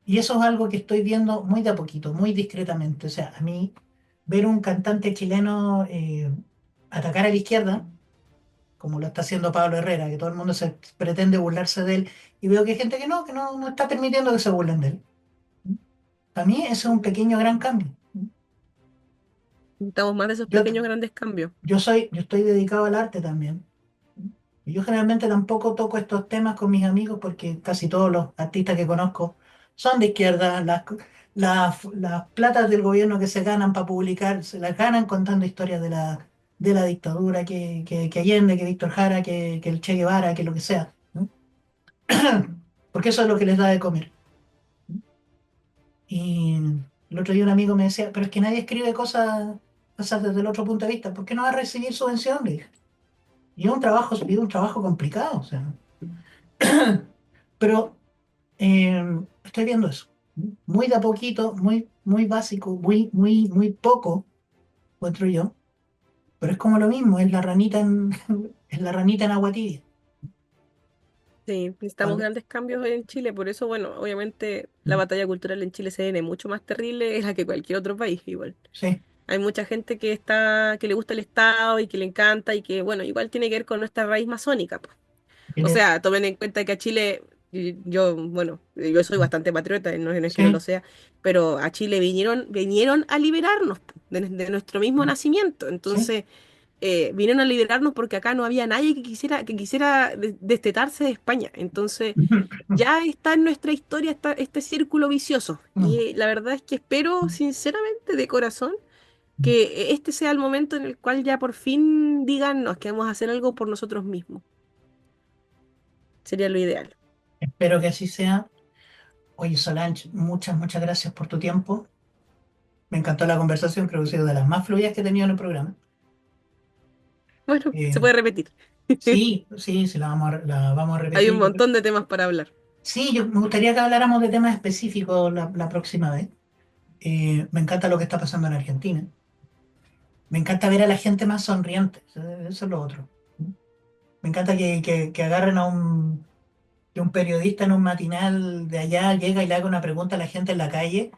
Y eso es algo que estoy viendo muy de a poquito, muy discretamente. O sea, a mí ver un cantante chileno atacar a la izquierda, como lo está haciendo Pablo Herrera, que todo el mundo se pretende burlarse de él, y veo que hay gente que no está permitiendo que se burlen de él. Para mí eso es un pequeño gran cambio. Necesitamos más de esos Yo, pequeños grandes cambios. yo estoy dedicado al arte también. Y yo generalmente tampoco toco estos temas con mis amigos porque casi todos los artistas que conozco son de izquierda. Las platas del gobierno que se ganan para publicar, se las ganan contando historias de la dictadura, que Allende, que Víctor Jara, que el Che Guevara, que lo que sea, ¿no? Porque eso es lo que les da de comer. Y el otro día un amigo me decía, pero es que nadie escribe cosas desde el otro punto de vista, ¿por qué no va a recibir subvención? Le dije. Y es un trabajo complicado, o sea. pero estoy viendo eso. Muy de a poquito, muy, muy básico, muy, muy, muy poco, encuentro yo. Pero es como lo mismo, es la ranita en, es la ranita en agua tibia. Sí, necesitamos Cuando- grandes cambios en Chile, por eso, bueno, obviamente la batalla cultural en Chile se viene mucho más terrible es la que cualquier otro país, igual. sí, Hay mucha gente que le gusta el Estado y que le encanta y que, bueno, igual tiene que ver con nuestra raíz masónica, po. O tiene- sea, tomen en cuenta que a Chile, yo, bueno, yo soy bastante patriota, no es que no lo sí. sea, pero a Chile vinieron a liberarnos po, de nuestro mismo nacimiento. Sí. Entonces, vinieron a liberarnos porque acá no había nadie que quisiera destetarse de España. Entonces, ya está en nuestra historia este círculo vicioso. Y la verdad es que espero, sinceramente, de corazón, que este sea el momento en el cual ya por fin digan, nos que vamos a hacer algo por nosotros mismos. Sería lo ideal. Espero que así sea. Oye, Solange, muchas, muchas gracias por tu tiempo. Me encantó la conversación, creo que ha sido de las más fluidas que he tenido en el programa. Bueno, se Eh, puede repetir. sí, sí, sí, la vamos a Hay un repetir. montón de temas para hablar. Sí, yo me gustaría que habláramos de temas específicos la próxima vez. Me encanta lo que está pasando en Argentina. Me encanta ver a la gente más sonriente. Eso es lo otro. Me encanta que agarren que un periodista en un matinal de allá llega y le haga una pregunta a la gente en la calle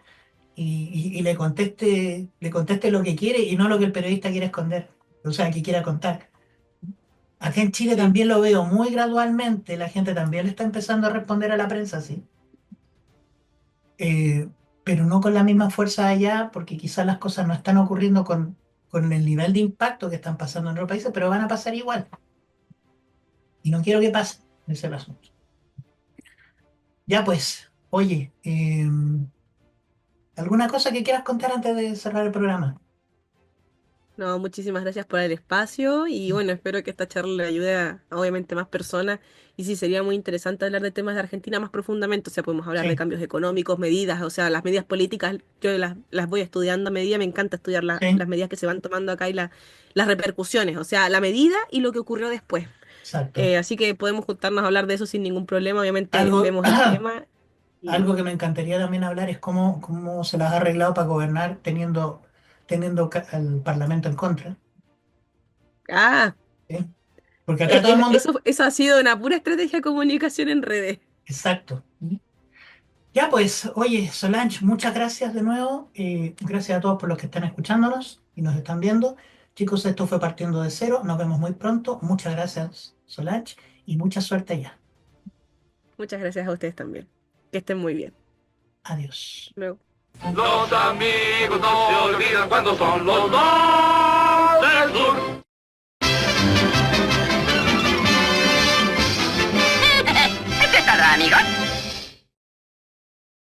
y le conteste lo que quiere y no lo que el periodista quiere esconder, o sea, que quiera contar. Acá en Chile Sí, también lo veo muy gradualmente, la gente también le está empezando a responder a la prensa, sí. Eh, pero no con la misma fuerza allá, porque quizás las cosas no están ocurriendo con el nivel de impacto que están pasando en otros países, pero van a pasar igual. Y no quiero que pase, ese es el asunto. Ya pues, oye, ¿alguna cosa que quieras contar antes de cerrar el programa? no, muchísimas gracias por el espacio y bueno, espero que esta charla le ayude a obviamente más personas y sí, sería muy interesante hablar de temas de Argentina más profundamente, o sea, podemos hablar de Sí, cambios económicos, medidas, o sea, las medidas políticas, yo las voy estudiando a medida, me encanta estudiar sí, las medidas que se van tomando acá y las repercusiones, o sea, la medida y lo que ocurrió después. exacto. Así que podemos juntarnos a hablar de eso sin ningún problema, obviamente Algo, vemos el tema y... algo que me encantaría también hablar es cómo se las ha arreglado para gobernar teniendo al Parlamento en contra. Ah, ¿Sí? Porque acá todo el mundo... eso ha sido una pura estrategia de comunicación en redes. Exacto. Ya pues, oye, Solange, muchas gracias de nuevo. Gracias a todos por los que están escuchándonos y nos están viendo. Chicos, esto fue Partiendo de Cero. Nos vemos muy pronto. Muchas gracias, Solange, y mucha suerte allá. Muchas gracias a ustedes también. Que estén muy bien. Adiós. Luego. Los amigos no se olvidan cuando son los dos del sur. ¿Qué se tarda, amigos?